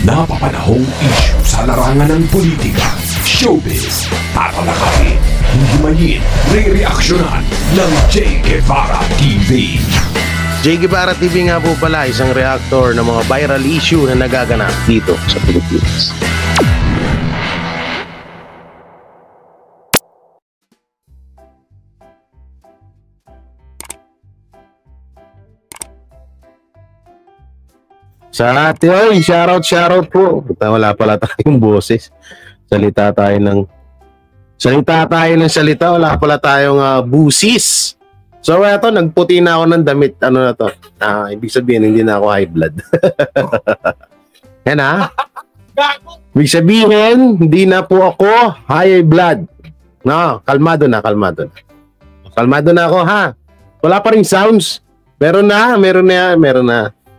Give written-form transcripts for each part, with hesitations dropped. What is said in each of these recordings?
Napapanahong issue sa larangan ng politika, showbiz, tatalakayin, himayin, re-reaksyonan ng Jay Guevara TV. Jay Guevara TV nga po pala, isang reactor ng mga viral issue na nagaganap dito sa Pilipinas. Sa atin, oy, shoutout po. Wala pala tayong boses. Salita tayo ng salita. Wala pala tayong busis. So eto, nagputi na ako ng damit. Ano na to? Ibig sabihin, hindi na ako high blood. Yan ha? Ibig sabihin, hindi na po ako high blood. No, kalmado na. Kalmado na ako ha. Wala pa rin sounds. Meron na.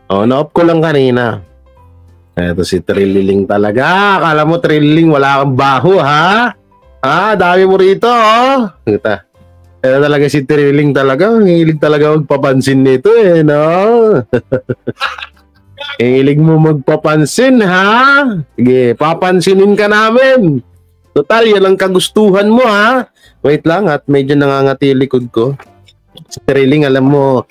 Oh, na-off ko lang kanina. Ito si Trililing talaga. Akala mo Trililing, wala kang baho, ha? Dami mo rito, oh. Kita. Ito talaga si Trililing talaga. Hilig talaga magpapansin nito, no? Hilig mo magpapansin, ha? Sige, papansinin ka namin. Total, yan ang kagustuhan mo, ha? Wait lang, at medyo nangangati likod ko. Si Trililing, alam mo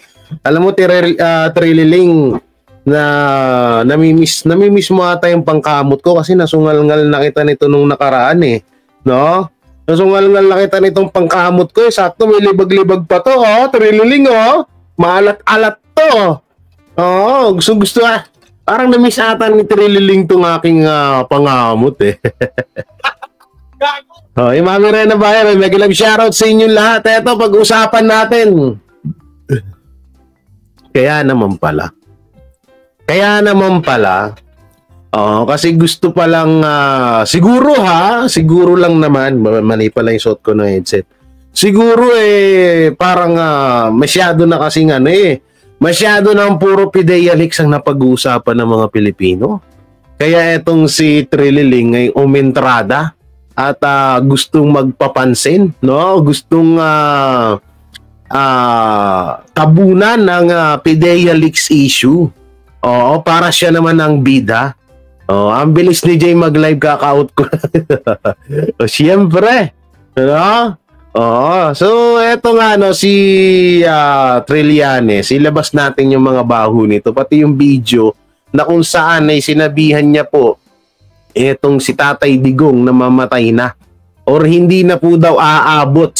Trililing, na namimiss mo ata yung pangkamot ko kasi nasungal-ngal na kita nito nung nakaraan no? Nasungal-ngal na kita nitong pangkamot ko sakto may libag-libag pa to, Trililing, maalat-alat to, gusto parang namiss ata ni Trililing tong aking pangamot Mami Rena Bayan, nag-love shoutout sa inyong lahat. Eto, pag-usapan natin. Kaya naman pala, kasi gusto pa lang, siguro lang naman, mali pala yung suot ko ng headset. Siguro parang masyado na kasing masyado na ang puro Pidea-Leaks ang napag-uusapan ng mga Pilipino. Kaya etong si Trililing ay umentrada at gustong magpapansin, no? Gustong tabunan ng Pidea-Leaks issue. Para siya naman ang bida. Ang bilis ni Jay mag-live, kaka-out ko. Siyempre. No? So, eto nga, si Trillanes, ilabas natin yung mga baho nito. Pati yung video na kung saan ay sinabihan niya po etong si Tatay Digong na mamatay na. Or hindi na po daw aabot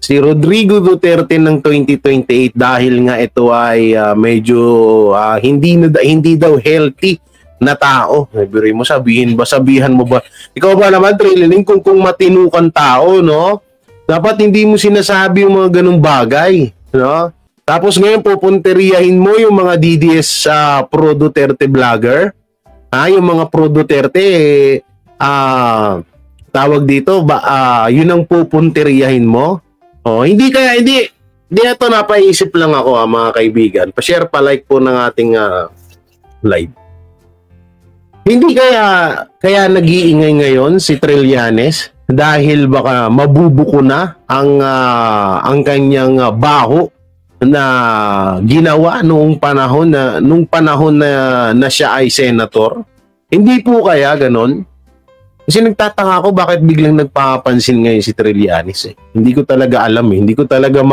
si Rodrigo Duterte ng 2028 dahil nga ito ay medyo hindi daw healthy na tao. Sabihan mo ba? Ikaw ba naman, Trililing, kung matino kang tao, no? Dapat hindi mo sinasabi yung mga ganung bagay, no? Tapos ngayon pupunteriyahin mo yung mga DDS pro Duterte vlogger. Yung mga pro Duterte tawag dito yun ang pupunteriyahin mo. Hindi ito, napaisip lang ako, mga kaibigan. Pa-share, pa-like po ng ating live. Hindi kaya nag-iingay ngayon si Trillanes dahil baka mabubuko na ang kanyang baho na ginawa noong panahon na siya ay senator. Hindi po kaya ganon? Kasi nagtataka ako bakit biglang nagpapansin ngayon si Trillanes. Hindi ko talaga alam. Hindi ko talaga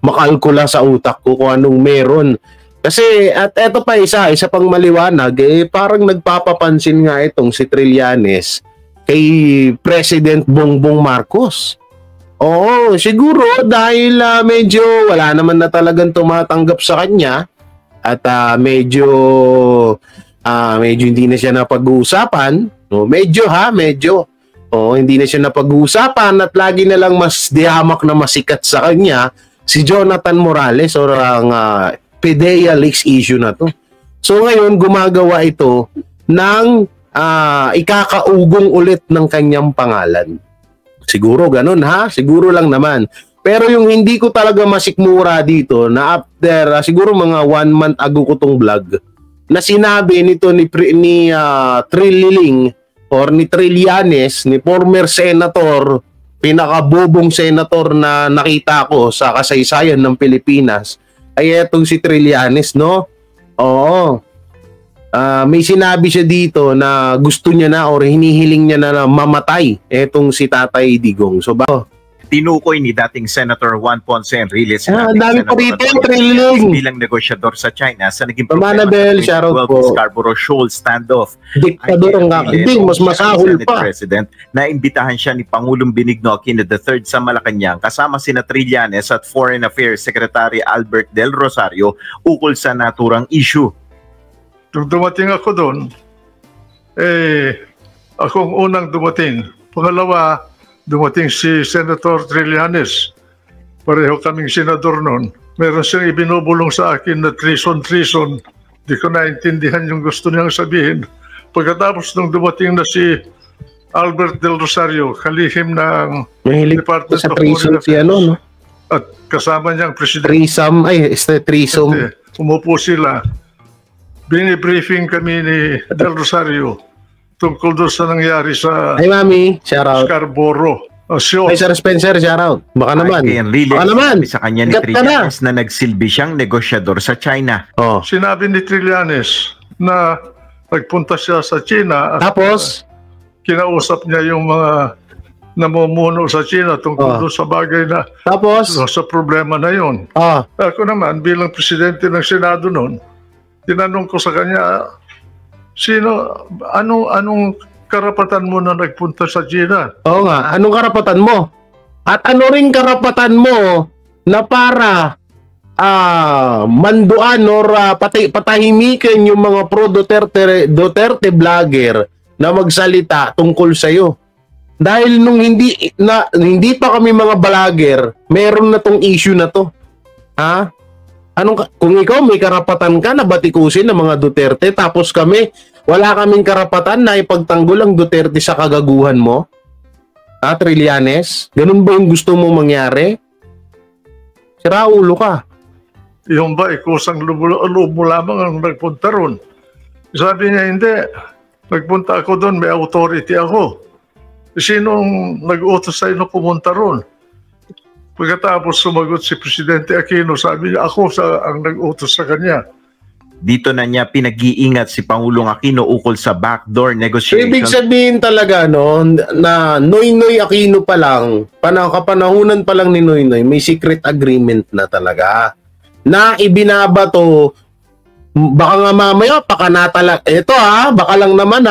makalkula sa utak ko kung anong meron. Kasi at eto pa isa pang maliwanag, parang nagpapapansin nga itong si Trillanes kay President Bongbong Marcos. Siguro dahil medyo wala naman na talagang tumatanggap sa kanya at medyo hindi na siya napag-uusapan. Medyo. Hindi na siya napag-uusapan at lagi na lang mas dihamak na masikat sa kanya si Jonathan Morales or ang Pidea-Leaks issue na to. So ngayon gumagawa ito ng ikakaugong ulit ng kanyang pangalan. Siguro ganun, siguro lang naman. Pero yung hindi ko talaga masikmura dito na after siguro mga 1 month ago ko tong vlog na sinabi nito ni Trililing or ni Trillanes, ni former senator, pinakabobong senator na nakita ko sa kasaysayan ng Pilipinas, ay etong si Trillanes, no? may sinabi siya dito na gusto niya na or hinihiling niya na mamatay etong si Tatay Digong. So tinukoy ni dating Senator Juan Ponce Enriquez ang dami pa rito, Trilling. bilang negosyador sa China sa naging Pamana problema Bell, sa shoutout 2012 po. Scarborough Shoal standoff. Diktador ang hindi, mas masahol Senate pa. President na imbitahan siya ni Pangulong Benigno Aquino III sa Malacanang kasama sina Trillanes at Foreign Affairs Secretary Albert Del Rosario ukol sa naturang issue. Nung dumating ako doon, akong unang dumating. Pangalawa, dumating si Senator Trillanes. Pareho kaming senador noon. Meron siyang ibinubulong sa akin na treason. Di ko naintindihan yung gusto niyang sabihin. Pagkatapos nung dumating na si Albert Del Rosario, kalihim ng Mahilig Department sa of threesome Foreign si ano, no? at kasama niyang presidente. Threesome. Umupo sila. Binibriefing kami ni Del Rosario tungkol doon sa nangyari sa Ay, Mami, shout out. Scarborough. Ay, Sir Spencer, shout out. Baka naman. Kay Enriquez, Baka naman. sabi sa kanya ni Sikat ka na. Trillanes na nagsilbi siyang negosyador sa China. Oh. Sinabi ni Trillanes na nagpunta siya sa China at Tapos, kinausap niya yung mga namumuno sa China tungkol doon sa bagay na sa problema na yun. Ako naman, bilang presidente ng Senado noon, tinanong ko sa kanya, anong karapatan mo na nagpunta sa China? Oo nga, anong karapatan mo? At ano ring karapatan mo na para manduan or patahimikin yung mga pro-Duterte vlogger na magsalita tungkol sa'yo? Dahil nung hindi pa kami mga vlogger, meron na tong issue na to. Ha? Kung ikaw may karapatan ka na batikusin ng mga Duterte, tapos kami, wala kaming karapatan na ipagtanggol ang Duterte sa kagaguhan mo? Trillanes? Ganun ba yung gusto mo mangyari? Sira ulo ka. Yung ba, kusang loob mo lamang ang nagpunta ron. Sabi niya, hindi. Nagpunta ako doon, may authority ako. Sinong nag-utos sa'yo na pumunta ron? Pagkatapos sumagot si Presidente Aquino, sabi niya, ako ang nag-utos sa kanya. Dito na niya pinag-iingat si Pangulong Aquino ukol sa backdoor So, negotiation. ibig sabihin talaga, no, na Noynoy Aquino pa lang, kapanahunan pa lang ni Noynoy, may secret agreement na talaga. Na ibinabato, baka nga mamaya, ito baka lang naman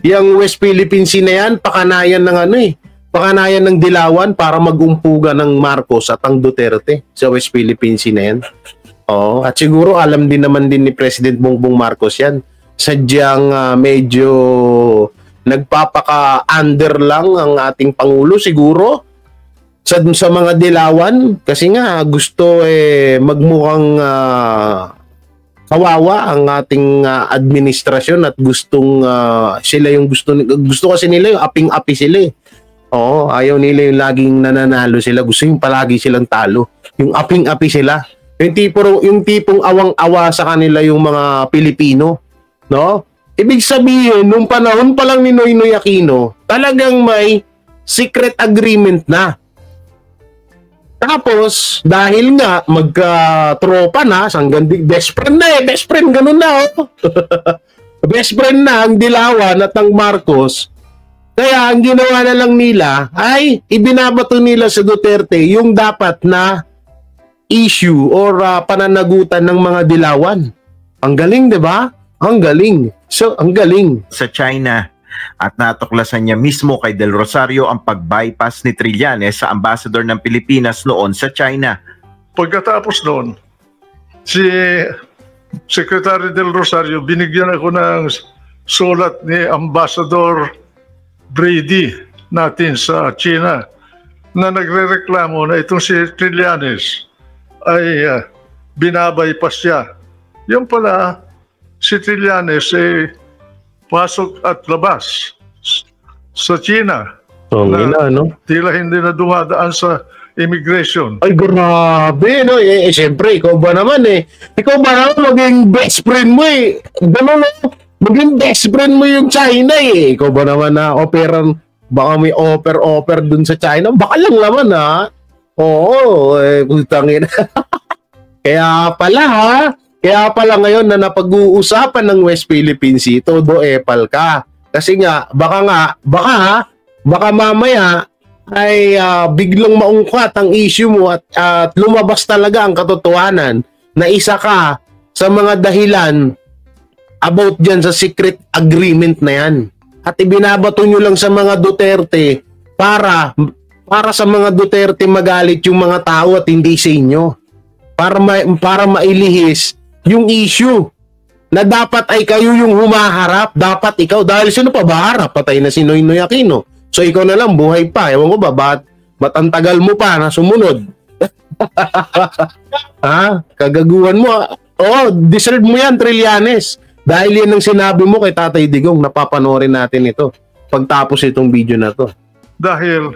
yung West Philippine Sea na yan, pakanayan ng dilawan para mag-umpuga ng Marcos at ang Duterte sa West Philippine Sea na yan. At siguro alam din naman din ni President Bongbong Marcos yan. Sadyang medyo nagpapaka-under lang ang ating Pangulo siguro sa mga dilawan kasi nga gusto magmukhang kawawa ang ating administrasyon at gustong sila yung gusto kasi nila yung aping-api sila. Ayaw nila yung laging nananalo sila, gusto yung palagi silang talo, yung aping-api sila. Yung tipong awang-awa sa kanila yung mga Pilipino, no? Ibig sabihin, nung panahon pa lang ni Noynoy Aquino, talagang may secret agreement na. Tapos, dahil nga magka-tropa na, best friend, ganun na, best friend na ang Dilawan at ang Marcos. Kaya ang ginawa na lang nila ay ibinabato nila sa Duterte yung dapat na issue or pananagutan ng mga dilawan. Ang galing, di ba? Ang galing. So, ang galing. Sa China at natuklasan niya mismo kay Del Rosario ang pag-bypass ni Trillanes sa ambassador ng Pilipinas noon sa China. Pagkatapos noon, si Secretary Del Rosario, binigyan ako ng sulat ni Ambassador Brady natin sa China na nagre-reklamo na itong si Trillanes ay binabypass siya. Yung pala, si Trillanes pasok at labas sa China. Tila hindi na dumadaan sa immigration. Ay, grabe, no? Siyempre, ikaw ba naman Ikaw ba naman maging best friend mo Ganun, maging best friend mo yung China Ikaw ba naman baka may offer dun sa China? Baka lang naman Oo, putangin. Kaya pala Kaya pala ngayon na napag-uusapan ng West Philippine Sea, todo epal ka. Kasi nga, baka mamaya ay biglang maungkat ang issue mo at lumabas talaga ang katotohanan na isa ka sa mga dahilan about dyan sa secret agreement na yan. At ibinabato nyo lang sa mga Duterte para sa mga Duterte magalit yung mga tao at hindi sa inyo. Para mailihis yung issue na dapat ay kayo yung humaharap. Dapat ikaw. Dahil sino pa ba harap? Patay na si Noynoy Aquino. So ikaw na lang buhay pa. Ewan ko ba, ba't ang tagal mo pa na sumunod? Ha? Kagaguhan mo. Oh, deserve mo yan, Trillanes. Dahil yan ang sinabi mo kay Tatay Digong, napapanorin natin ito pagtapos itong video na to. Dahil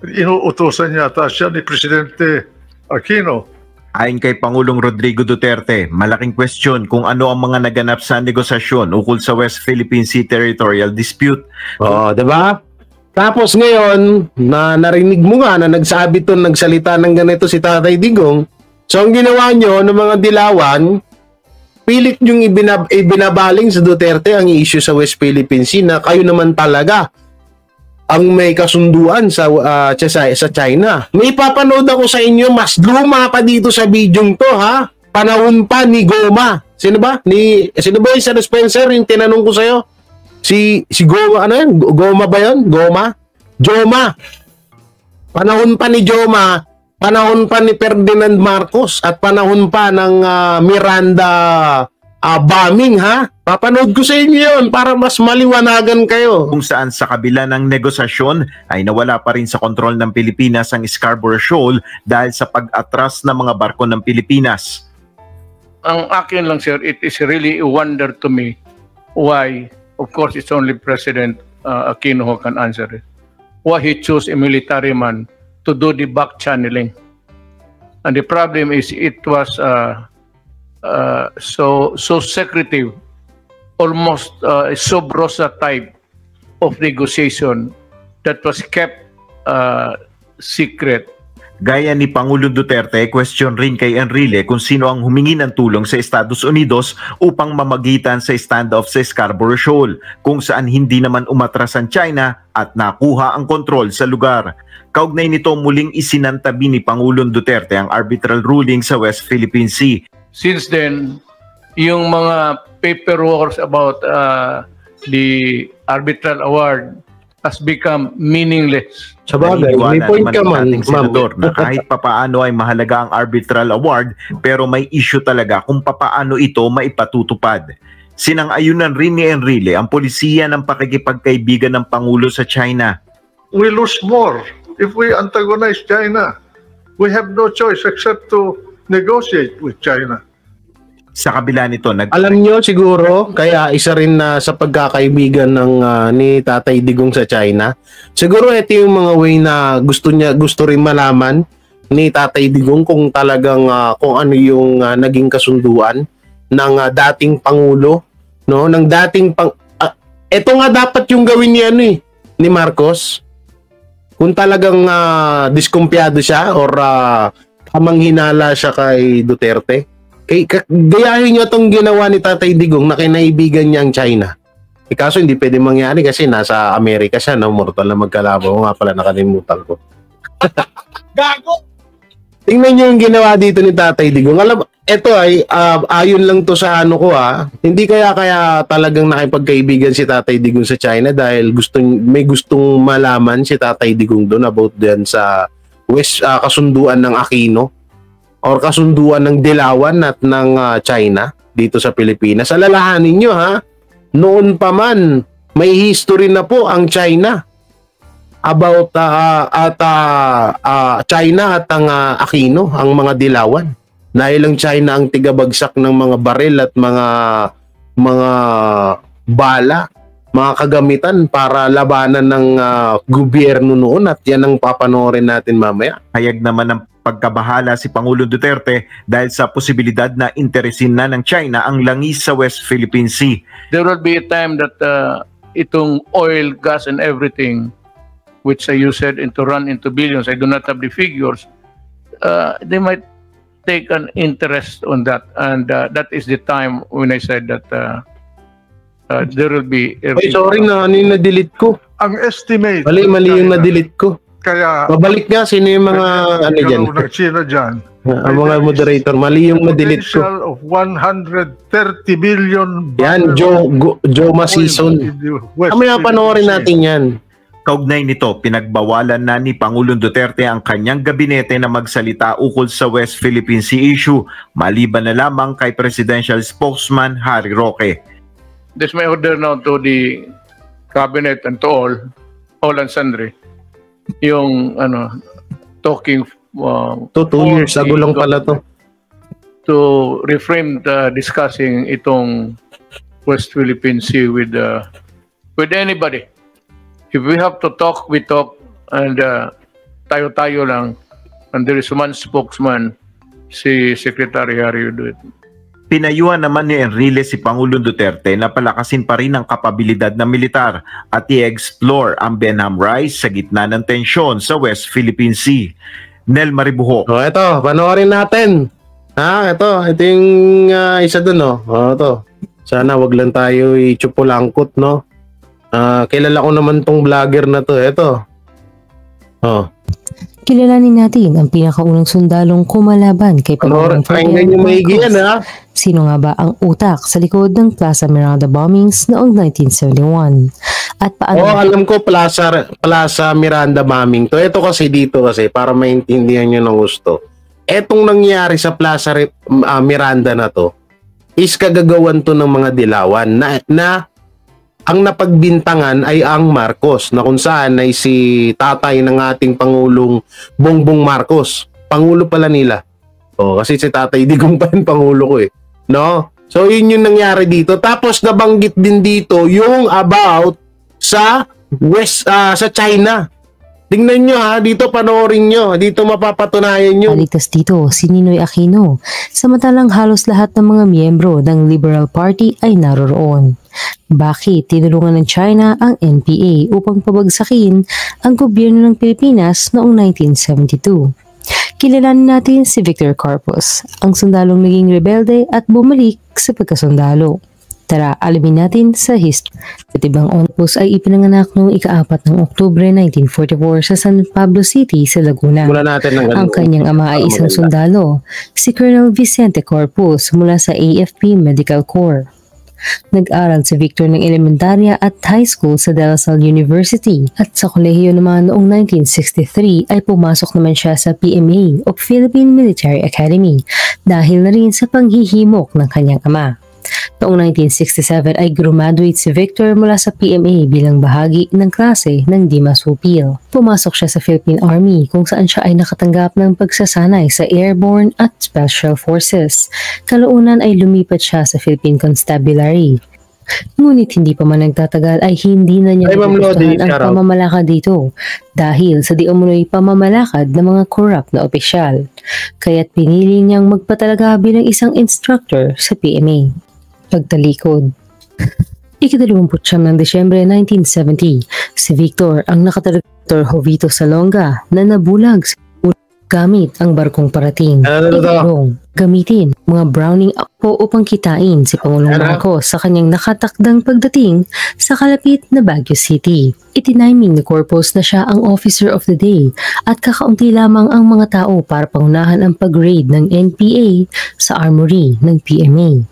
inuutosan yata siya ni Presidente Aquino. Ayon kay Pangulong Rodrigo Duterte, malaking question kung ano ang mga naganap sa negosasyon ukol sa West Philippine Sea Territorial Dispute. Oo, diba? Tapos ngayon, na narinig mo nga na nagsalita ng ganito si Tatay Digong, so ang ginawa nyo ng mga dilawan, pilit yung ibinabaling sa Duterte ang issue sa West Philippine Sea na kayo naman talaga ang may kasunduan sa China. May papanood ako sa inyo, mas luma pa dito sa bidyong to, ha? Panahon pa ni Goma. Sino ba? Sino ba yung Sir Spencer, yung tinanong ko sa'yo? Si Goma, ano yun? Goma ba yun? Joma. Panahon pa ni Joma, panahon pa ni Ferdinand Marcos, at panahon pa ng Miranda bombing, ha? Papanood ko sa inyo yun para mas maliwanagan kayo. Kung saan sa kabila ng negosasyon ay nawala pa rin sa kontrol ng Pilipinas ang Scarborough Shoal dahil sa pag-atras ng mga barko ng Pilipinas. Ang akin lang, sir, it is really a wonder to me why, of course, it's only President Aquino who can answer it, why he chose a military man to do the back channeling. And the problem is it was so secretive, almost a sub rosa type of negotiation that was kept secret. Gaya ni Pangulong Duterte, question rin kay Enrile kung sino ang humingi ng tulong sa Estados Unidos upang mamagitan sa standoff sa Scarborough Shoal, kung saan hindi naman umatras ang China at nakuha ang kontrol sa lugar. Kaugnay nito, muling isinantabi ni Pangulong Duterte ang arbitral ruling sa West Philippine Sea. Since then, yung mga paperwork about the arbitral award has become meaningless. Sabagay, may point ka man, senador, na kahit papaano ay mahalaga ang arbitral award, pero may issue talaga kung papaano ito maipatutupad. Sinang-ayunan rin ni Enrile ang polisiya ng pakikipagkaibigan ng Pangulo sa China. We lose more if we antagonize China. We have no choice except to negotiate with China. Sa kabila nito, alam nyo siguro, kaya isa rin na sa pagkakaibigan ng ni Tatay Digong sa China. Siguro ito yung mga way na gusto rin malaman ni Tatay Digong kung talagang kung ano yung naging kasunduan ng dating pangulo, no, ng dating ito nga dapat yung gawin ni ni Marcos. Kung talagang diskumpiyado siya or kamanghinala siya kay Duterte. Gayahin nyo itong ginawa ni Tatay Digong na kinaibigan niya ang China. Kaso hindi pwede mangyari kasi nasa Amerika siya, no? Mortal na magkalabaw. Nga pala, nakalimutan ko. Gago! Tingnan nyo yung ginawa dito ni Tatay Digong. Alam, ito ay ayon lang to sa ano ko, Hindi kaya talagang nakipagkaibigan si Tatay Digong sa China dahil may gustong malaman si Tatay Digong doon about diyan sa kasunduan ng Aquino or kasunduan ng Dilawan at ng China dito sa Pilipinas. Alalahanin nyo, noon pa man may history na po ang China about China at ang Aquino, ang mga Dilawan. Dahil ang China ang tigabagsak ng mga baril at mga bala, mga kagamitan para labanan ng gobyerno noon, at yan ang papanoorin natin mamaya. Hayag naman ng pagkabahala si Pangulo Duterte dahil sa posibilidad na interesin na ng China ang langis sa West Philippine Sea. There will be a time that itong oil, gas, and everything, which you said run into billions, I do not have the figures, they take an interest on that, and that is the time when I said that there will be. Ay, sorry na, ano yung na-delete ko? Ang estimate. Mali yung na-delete ko. Kaya, Babalik nga, sino yung mga, ano dyan? ng China dyan. Ang mga moderator, mali yung na-delete ko. Potential of 130 billion. Yan, Joma season. Mamaya panoorin natin yan. Kaugnay nito, pinagbawalan na ni Pangulong Duterte ang kanyang gabinete na magsalita ukol sa West Philippine Sea issue, maliban na lamang kay Presidential Spokesman Harry Roque. This my order now to the cabinet and to all and sundry. Yung talking 2 years ago lang pala to. To refrain discussing itong West Philippine Sea with anybody. If we have to talk, we talk, and tayo-tayo lang, and there is one spokesman, si Secretary Harry do it. Pinayuhan naman ni Enrile si Pangulong Duterte na palakasin pa rin ang kapabilidad ng militar at i-explore ang Benham Rise sa gitna ng tensyon sa West Philippine Sea. Nel Maribuho. Ito, panoorin natin. Ito yung isa dun, ito. Sana wag lang tayo i-chupulangkot, no? Kilala ko naman tong vlogger na to. Ito. Kilalanin natin ang pinakaunang sundalong kumalaban kay Pangulong Ferdinand Marcos. Sino nga ba ang utak sa likod ng Plaza Miranda bombings noong 1971? At paano? Alam ko Plaza Miranda bombing to. Ito kasi dito para maintindihan nyo ng gusto. Etong nangyari sa Plaza Miranda na to is kagagawan to ng mga dilawan na ang napagbintangan ay ang Marcos, na kung saan ay si tatay ng ating Pangulong Bongbong Marcos. Pangulo pala nila. Kasi si tatay Digong pa yung Pangulo ko no? So yun yung nangyari dito. Tapos nabanggit din dito yung about sa sa China. Tingnan nyo dito panoorin nyo. Dito mapapatunayan nyo. Paligtas dito si Ninoy Aquino, samantalang halos lahat ng mga miyembro ng Liberal Party ay naroroon. Bakit tinulungan ng China ang NPA upang pabagsakin ang gobyerno ng Pilipinas noong 1972? Kilalanin natin si Victor Corpus, ang sundalong naging rebelde at bumalik sa pagkasundalo. Tara, alamin natin sa history. Katibang Corpus ay ipinanganak noong ika-4 ng Oktubre 1944 sa San Pablo City sa Laguna. Ang kanyang ama ay isang sundalo, si Colonel Vicente Corpus mula sa AFP Medical Corps. Nag-aral si Victor ng elementarya at high school sa De La Salle University at sa kolehiyo naman noong 1963 ay pumasok naman siya sa PMA o Philippine Military Academy dahil na rin sa panghihimok ng kanyang ama. Noong 1967 ay graduate si Victor mula sa PMA bilang bahagi ng klase ng Dimas Upil. Pumasok siya sa Philippine Army kung saan siya ay nakatanggap ng pagsasanay sa Airborne at Special Forces. Kalaunan ay lumipat siya sa Philippine Constabulary. Ngunit hindi pa man nagtatagal ay hindi na niya nagustuhan ang pamamalakad dito dahil sa di umunoy pamamalakad ng mga corrupt na opisyal. Kaya't pinili niyang magpatalaga bilang isang instructor sa PMA. Pagtalikod. Ika-29 ng Desyembre 1970, si Victor ang nakatalaga Jovito Salonga na nabulag sa gamit ang barkong parating. Gamitin mga Browning Akpo upang kitain si Pangulong Marcos sa kanyang nakatakdang pagdating sa kalapit na Baguio City. Itiniming ni Corpus na siya ang Officer of the Day at kakaunti lamang ang mga tao para pangunahan ang pag-raid ng NPA sa armory ng PMA.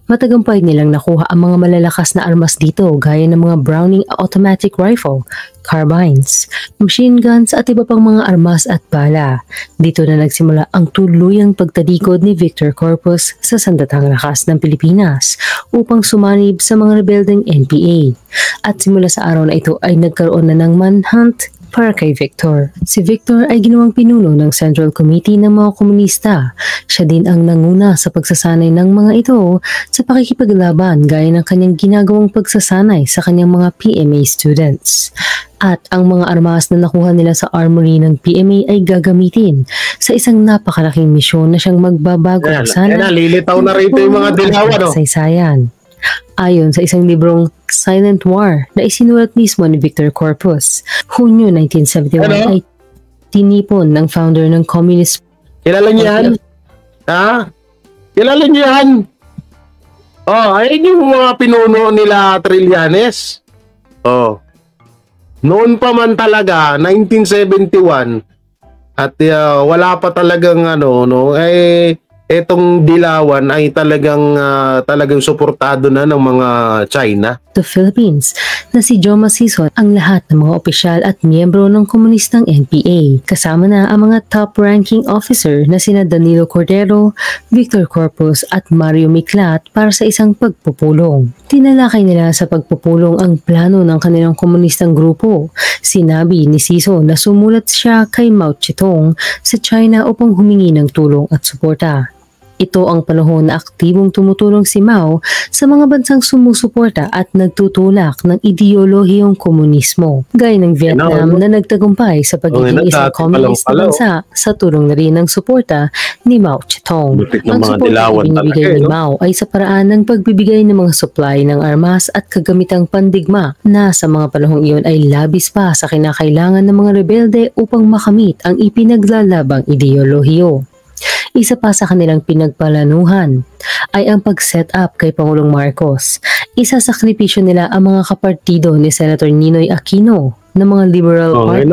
Matagumpay nilang nakuha ang mga malalakas na armas dito gaya ng mga Browning automatic rifle, carbines, machine guns at iba pang mga armas at bala. Dito na nagsimula ang tuluyang pagtalikod ni Victor Corpus sa sandatang lakas ng Pilipinas upang sumanib sa mga rebeldeng NPA. At simula sa araw na ito ay nagkaroon na ng manhunt para kay Victor. Si Victor ay ginawang pinuno ng Central Committee ng mga komunista. Siya din ang nanguna sa pagsasanay ng mga ito sa pakikipaglaban gaya ng kanyang ginagawang pagsasanay sa kanyang mga PMA students. At ang mga armas na nakuha nila sa armory ng PMA ay gagamitin sa isang napakalaking misyon na siyang magbabago sana. Lilitaw na rito yung mga dilawan. Saysayan. Ayon sa isang librong Silent War na isinulat mismo ni Victor Corpus, Hunyo 1971 ay tinipon ng founder ng Communist Kilala niyo yan? Ha? Kilala niyo yan? Oh, ayun yung mga pinuno nila Trillanes. Oh. Noon pa man talaga, 1971, at wala pa talagang etong Dilawan ay talagang suportado na ng mga China. The Philippines na si Joma Sison ang lahat ng mga opisyal at miyembro ng komunistang NPA. Kasama na ang mga top-ranking officer na sina Danilo Cordero, Victor Corpus at Mario Miklat para sa isang pagpupulong. Tinalakay nila sa pagpupulong ang plano ng kanilang komunistang grupo. Sinabi ni Sison na sumulat siya kay Mao Zedong sa China upang humingi ng tulong at suporta. Ito ang panahon na aktibong tumutulong si Mao sa mga bansang sumusuporta at nagtutulak ng ideolohiyong komunismo, gaya ng Vietnam na nagtagumpay sa pagiging isang communist na bansa sa tulong na rin ng suporta ni Mao Zedong. Ang suporta na binibigay ni Mao ay sa paraan ng pagbibigay ng mga supply ng armas at kagamitang pandigma na sa mga panahong iyon ay labis pa sa kinakailangan ng mga rebelde upang makamit ang ipinaglalabang ideolohiyo. Isa pa sa kanilang pinagpalanuhan ay ang pag-set up kay Pangulong Marcos. Isasakripisyo nila ang mga kapartido ni Senator Ninoy Aquino ng mga Liberal Party.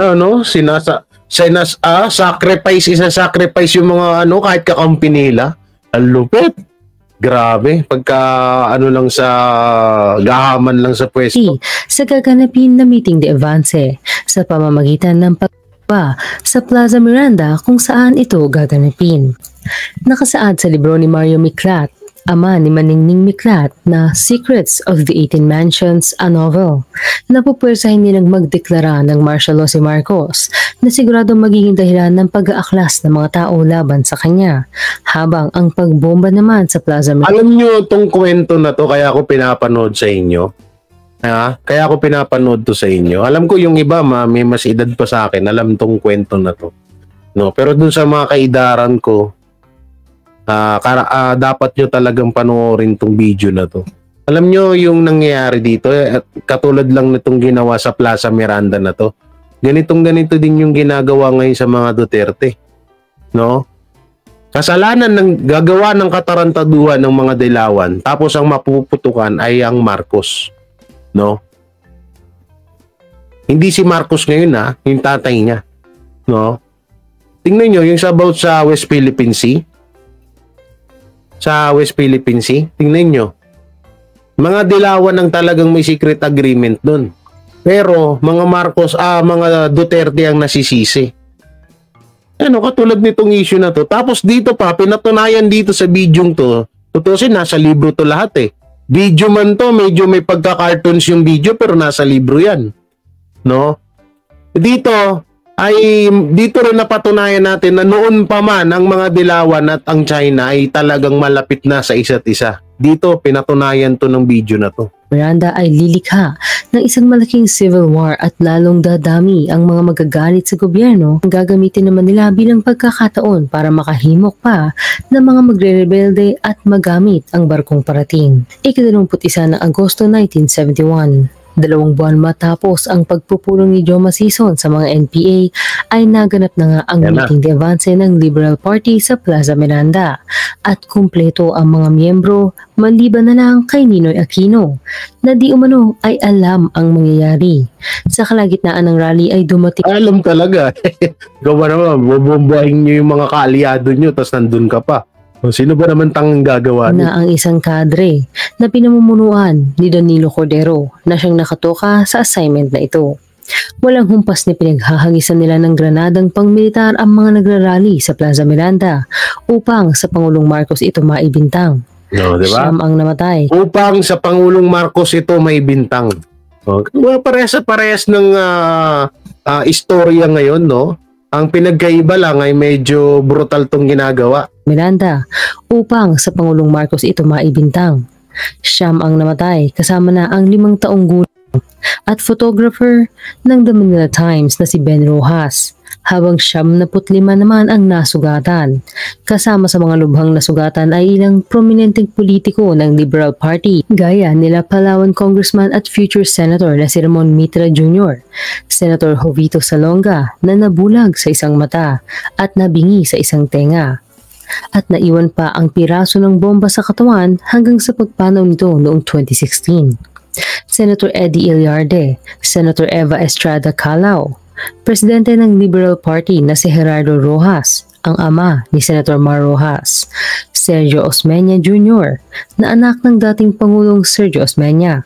Sacrifice yung mga kahit kakampi nila. Ang lupit. Grabe. Pagka lang sa gahaman lang sa pwesto. Sa gaganapin na meeting de avance sa pamamagitan ng sa Plaza Miranda kung saan ito gaganapin. Nakasaad sa libro ni Mario Miklat, ama ni Maningning Miklat, na Secrets of the 18 Mansions, a novel, na pupwersahin nilang magdeklara ng martial law si Marcos na siguradong magiging dahilan ng pag-aaklas ng mga tao laban sa kanya, habang ang pagbomba naman sa Plaza Miranda. Alam nyo itong kwento na to kaya ako pinapanood sa inyo. Kaya ako pinapanood to sa inyo. Alam ko yung iba may mas edad pa sa akin, alam tong kwento na to. No, pero dun sa mga kaidaran ko, dapat nyo talagang panoorin tong video na to. Alam nyo yung nangyayari dito, katulad lang nitong ginawa sa Plaza Miranda na to. Ganito din yung ginagawa ngayon sa mga Duterte. No? Kasalanan ng gagawa ng katarantaduhan ng mga Dilawan, tapos ang mapuputukan ay ang Marcos. No? Hindi si Marcos ngayon yung tatay niya. No? Tingnan nyo yung about sa West Philippine Sea. Sa West Philippine Sea, tingnan nyo. Mga Dilawan ang talagang may secret agreement doon. Pero mga Marcos, mga Duterte ang nasisisi. Katulad nitong issue na to. Tapos dito pa, pinatunayan dito sa bidyong to. Tutusin, nasa libro to lahat Video man to, medyo may pagka-cartoons yung video pero nasa libro yan. No? Dito rin napatunayan natin na noon pa man ang mga Dilawan at ang China ay talagang malapit na sa isa't isa. Dito, pinatunayan to ng video na to. Miranda ay lilikha ng isang malaking civil war at lalong dadami ang mga magagalit sa gobyerno. Gagamitin naman nila bilang pagkakataon para makahimok pa ng mga magre-rebelde at magamit ang barkong parating. Ika-21 ng Agosto 1971. 2 buwan matapos ang pagpupulong ni Joma Sison sa mga NPA ay naganap na nga ang meeting de avance ng Liberal Party sa Plaza Miranda at kumpleto ang mga miyembro maliban na lang kay Ninoy Aquino na di umano ay alam ang mangyayari. Sa kalagitnaan ng rally ay dumating. Alam talaga. Gawa naman, bubombahin nyo yung mga kaalyado nyo tapos nandun ka pa. Sino ba naman tangang gagawa na ang isang kadre na pinamumunuan ni Danilo Cordero na siyang nakatoka sa assignment na ito. Walang humpas ni pinaghahagisan nila ng granadang pangmilitar ang mga nagrarally sa Plaza Miranda upang sa Pangulong Marcos ito maibintang. No, diba? Siyam ang namatay. Upang sa Pangulong Marcos ito maibintang. Parehas ng istorya ngayon, no? Ang pinagkaiba lang ay medyo brutal tong ginagawa. Miranda, upang sa Pangulong Marcos ito maibintang. Siyam ang namatay, kasama na ang 5 taong gulang at photographer ng The Manila Times na si Ben Rojas, habang 75 naman ang nasugatan. Kasama sa mga lubhang nasugatan ay ilang prominenteng politiko ng Liberal Party, gaya nila Palawan Congressman at future Senator na si Ramon Mitra Jr., Senator Jovito Salonga na nabulag sa isang mata at nabingi sa isang tenga. at naiwan pa ang piraso ng bomba sa katawan hanggang sa pagpanaw nito noong 2016. Senator Eddie Illarde, Senator Eva Estrada Calao, Presidente ng Liberal Party na si Gerardo Rojas, ang ama ni Senator Mar Rojas, Sergio Osmeña Jr., na anak ng dating Pangulong Sergio Osmeña,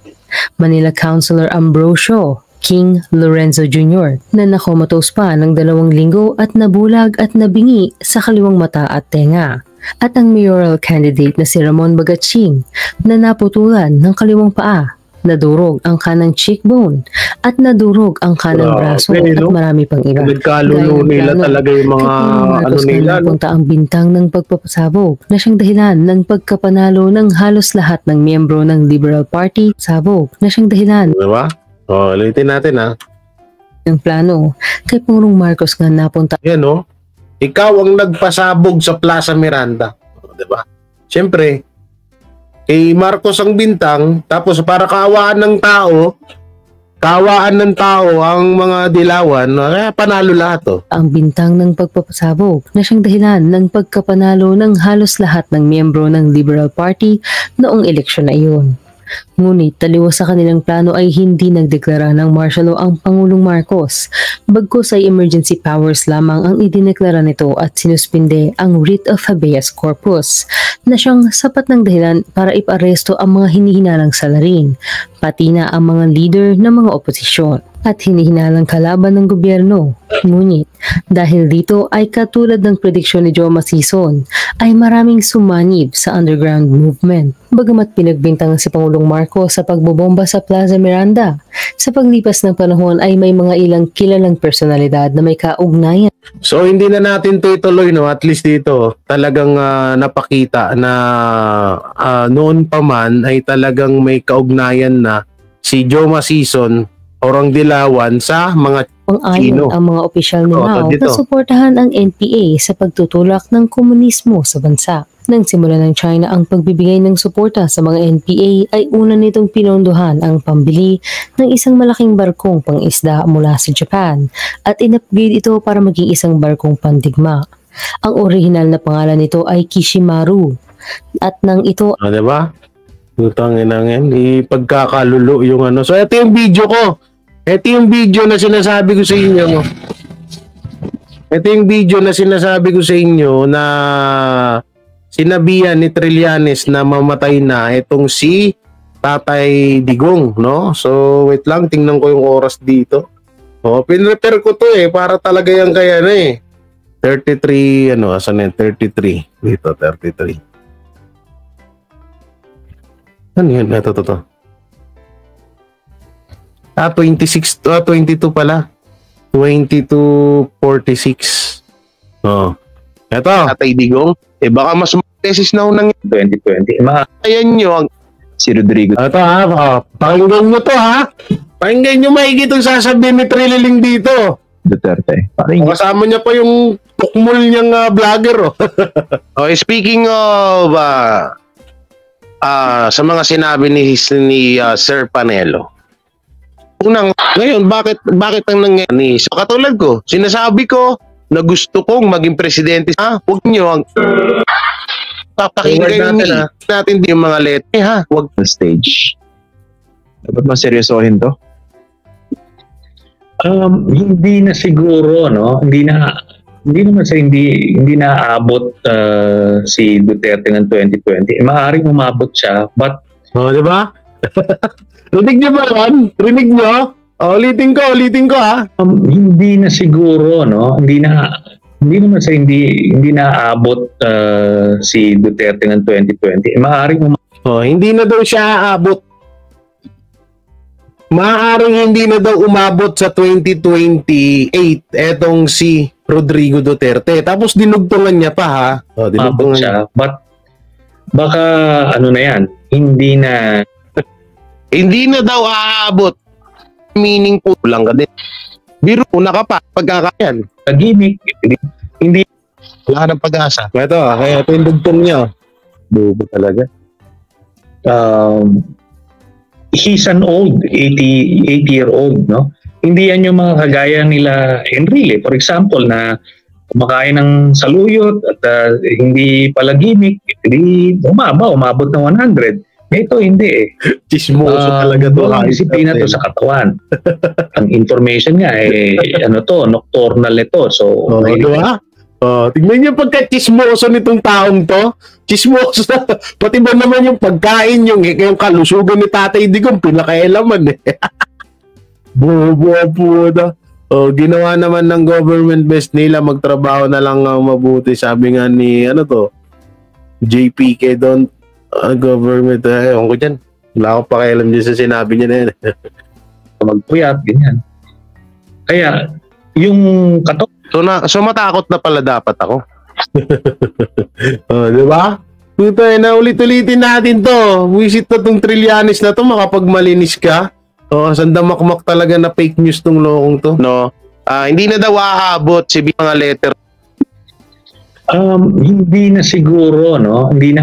Manila Councilor Ambrosio King Lorenzo Jr. na nakomatose pa ng 2 linggo at nabulag at nabingi sa kaliwang mata at tenga, at ang mayoral candidate na si Ramon Bagatsing na naputulan ng kaliwang paa, nadurog ang kanang cheekbone at nadurog ang kanang braso at marami pang iba. Nagkaluno nila talaga yung mga ano nila. Napunta ang bintang ng pagpapasabog na siyang dahilan ng pagkapanalo ng halos lahat ng miyembro ng Liberal Party. Sabog na siyang dahilan. Diba? O, ulitin natin ha. Ng plano kay Pangulong Marcos nga napunta. Yan o. Ikaw ang nagpasabog sa Plaza Miranda. O, diba? Siyempre, kay Marcos ang bintang, tapos para kaawaan ng tao ang mga dilawan, kaya panalo lahat to. Ang bintang ng pagpapasabog na siyang dahilan ng pagkapanalo ng halos lahat ng miyembro ng Liberal Party noong eleksyon na iyon. Ngunit taliwas sa kanilang plano ay hindi nagdeklara ng martial law ang Pangulong Marcos, bagkus ay emergency powers lamang ang idineklara nito at sinuspinde ang writ of habeas corpus na siyang sapat ng dahilan para iparesto ang mga hinihinalang salarin, pati na ang mga leader ng mga oposisyon at hinihinalang kalaban ng gobyerno. Ngunit dahil dito ay katulad ng prediksyon ni Joe Masison ay maraming sumanib sa underground movement. Bagamat pinagbintangan si Pangulong Marcos sa pagbobomba sa Plaza Miranda, sa paglipas ng panahon ay may mga ilang kilalang personalidad na may kaugnayan. So hindi na natin to ituloy, no? At least dito talagang napakita na noon pa man ay talagang may kaugnayan na si Joe Masison Orong Dilawan sa mga Pang-ayon ang mga opisyal ni Mao na suportahan ang NPA sa pagtutulak ng komunismo sa bansa. Nang simula ng China ang pagbibigay ng suporta sa mga NPA ay una nitong pinondohan ang pambili ng isang malaking barkong pang-isda mula sa Japan at in-upgrade ito para maging isang barkong pandigma. Ang orihinal na pangalan nito ay Kishimaru at nang ito diba? Utangin na yan, ipagkakalulo yung ano. So ito yung video ko. Ito yung video na sinasabi ko sa inyo. Ito yung video na sinasabi ko sa inyo na sinabihan ni Trillanes na mamatay na itong si Tatay Digong, no? So wait lang, tingnan ko yung oras dito. Pinrepair ko to para talaga yan kaya na 33, asan yan? 33. Dito, 33. Ano yun? Ito. 26, 22 pala. 22:46. Ito. Tatay Digong. Baka mas tesis na unang 2020. Ayan nyo ang si Rodrigo. Ito pakinggan nyo to Pakinggan nyo maigi itong sasabihin ni Trililing dito. Duterte. Kasama niya pa yung tukmul niyang vlogger. Speaking of sa mga sinabi ni Sir Panelo. Ngayon, bakit ang nangyari? So, katulad ko, sinasabi ko na gusto kong maging presidente. Huwag nyo ang papakinggan natin din yung mga letter. Huwag na stage. Dapat maseryosohin to? Hindi na siguro, no? Hindi na aabot si Duterte ng 2020. Maaaring umabot siya, but di ba? Rinig niyo ba yan? Rinig niyo? Ulitin ko hindi na siguro, no? Hindi na aabot si Duterte ng 2020. Maaaring hindi na daw siya aabot. Maaaring hindi na daw umabot sa 2028 etong si Rodrigo Duterte. Tapos dinugtungan niya pa dinugtungan siya. But baka na yan, hindi na daw aabot. Meaning po lang ka din. Biro na ka pa pagkakayan. Pag-ibig. Hindi. Wala ng pag-asa. Ito yung dugtong niya. Bobo talaga. He's an old 80-year-old, no? Hindi yan yung mga kagaya nila Enrile, for example, na kumakain ng saluyot at hindi pala gimmick, hindi umabot ng 100. Ito hindi eh. Chismoso talaga to. Walang disiplina to sa katawan. Ang information nga nocturnal nito. So, diba? Tignan niyo pagka-chismoso nitong taong to. Chismoso na. Pati ba naman yung pagkain, yung kalusugan ni Tatay Digong, pinakailaman eh. Buo-buo na. Ginawa naman ng government best nila, magtrabaho na lang mabuti. Sabi nga ni, JPK doon, government, ewan ko dyan. Wala akong pakialam dyan sa sinabi niya na yan. Magpuyat, ganyan. Kaya, yung So matakot na pala dapat ako. Di ba? Puta na, ulit-ulitin natin to. Visit na tong Trillanes na to, makapagmalinis ka. Sandamakmak talaga na fake news tong lokong to. No. Hindi na daw aabot si mga letter. Hindi na siguro, no? Hindi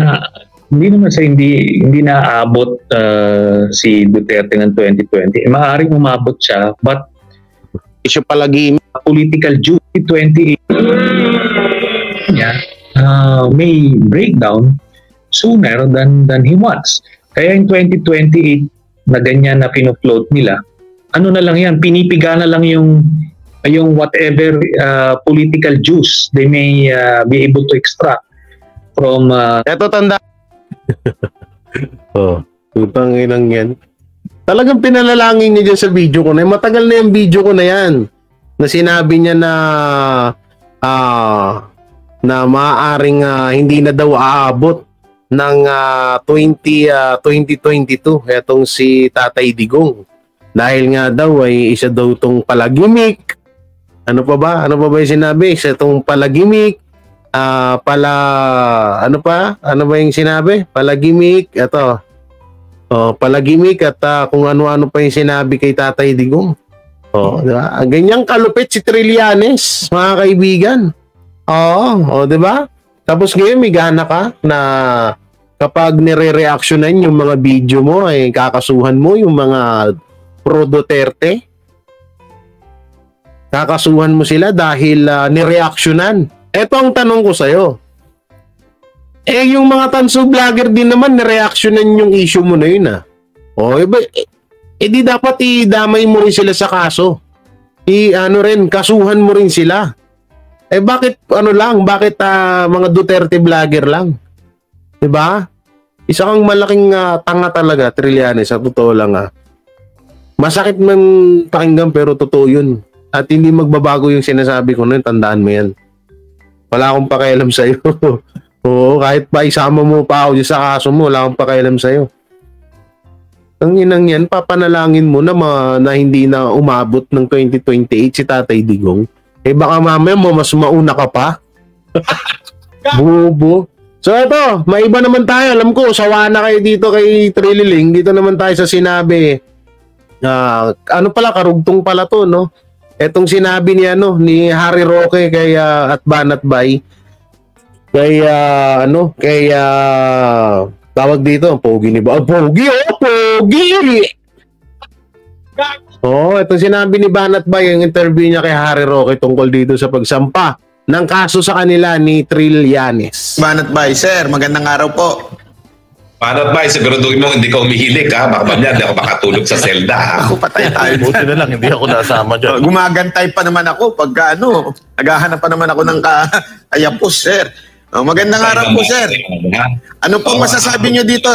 na aabot si Duterte ng 2020. Maaaring umabot siya, but Issue palagi political duty 28 may breakdown sooner than he wants. Kaya in 2028 na ganyan na pinofloat nila, ano na lang yan, pinipiga na lang yung whatever political juice they may be able to extract from Eto tanda. Tutang inang yan. Talagang pinalalangin niya dyan sa video ko na. Matagal na yung video ko na yan. Na sinabi niya na maaaring hindi na daw aabot ng 2022 etong si Tatay Digong. Dahil nga daw ay isa daw tong palagimik. Ano pa ba yung sinabi? Isa tong palagimik. Ano ba yung sinabi? Palagimik. Palagimik at kung ano-ano pa yung sinabi kay Tatay Digong. Diba? Ganyang kalupit si Trillanes, mga kaibigan. Diba? Tapos ngayon may gana ka na kapag nire-reactionan yung mga video mo, ay kakasuhan mo yung mga pro Duterte. Kakasuhan mo sila dahil nireactionan. Ito ang tanong ko sa'yo. Yung mga tanso vlogger din naman nireactionan yung issue mo na yun di dapat idamay mo rin sila sa kaso. Kasuhan mo rin sila. Bakit mga Duterte vlogger lang? Diba? Isa kang malaking tanga talaga, Trillanes, sa totoo lang Masakit man pakinggan pero totoo yun. At hindi magbabago yung sinasabi ko na yun, tandaan mo yan. Wala akong pakialam sa'yo. Kahit pa isama mo pa ako sa kaso mo, wala akong pakialam sa'yo. Ang inang yan, papanalangin mo na hindi na umabot ng 2028 si Tatay Digong. Baka mamaya mo mas mauna ka pa. Bubo. So ito, maiba naman tayo. Alam ko, sawa na kayo dito kay Trililing. Dito naman tayo sa sinabi. Karugtong pala to, no? Etong sinabi ni Harry Roque kay at Banat Bay. Tawag dito, pogi ni ba? Pogi! Ito sinabi ni Banat Bay, yung interview niya kay Harry Roque tungkol dito sa pagsampa ng kaso sa kanila ni Trillanes. Banat Bay, sir, magandang araw po. Banat Bay, siguraduhin mo hindi ka umihilig baka mamaya hindi ako makatulog sa selda. Ako patay tayo. Buti na lang, hindi ako nasama dyan. Gumagantay pa naman ako pagka naghahanap pa naman ako ng kayapos, sir. Magandang araw po, sir. Ano pong masasabi niyo dito?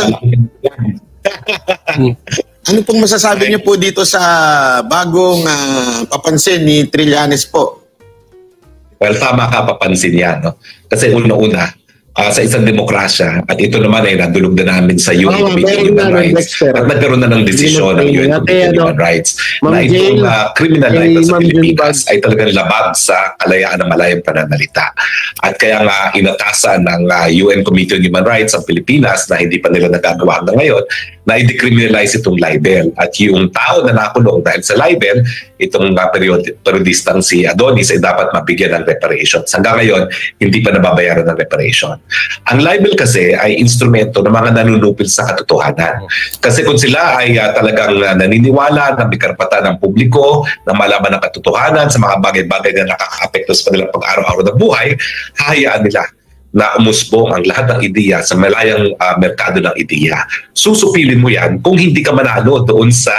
Ano pong masasabi niyo po dito sa bagong papansin ni Trillanes po? Well, tama ka papansin yan. No? Kasi una-una, sa isang demokrasya, at ito naman ay nadulog na namin sa UN Committee on Human Rights, at nagkaroon na ng desisyon ng UN Committee on Human Rights na itong criminal life sa Pilipinas ay talagang labag sa kalayaan ng malayang pananalita. At kaya nga inatasan ng UN Committee on Human Rights ang Pilipinas na hindi pa nila nagagawa hanggang ngayon na i-decriminalize itong libel. At yung tao na nakulong dahil sa libel, itong periodistang si Adonis ay dapat mabigyan ng reparations. Hanggang ngayon, hindi pa nababayaran ng reparation. Ang libel kasi ay instrumento ng mga nanunupil sa katotohanan. Kasi kung sila ay talagang naniniwala na may karapatan ng publiko na malaman ng katotohanan sa mga bagay-bagay na nakaka-apekto sa kanilang pag-araw-araw na buhay, hahayaan nila na umusbong ang lahat ng ideya sa malayang merkado ng ideya. Susupilin mo yan kung hindi ka manalo doon sa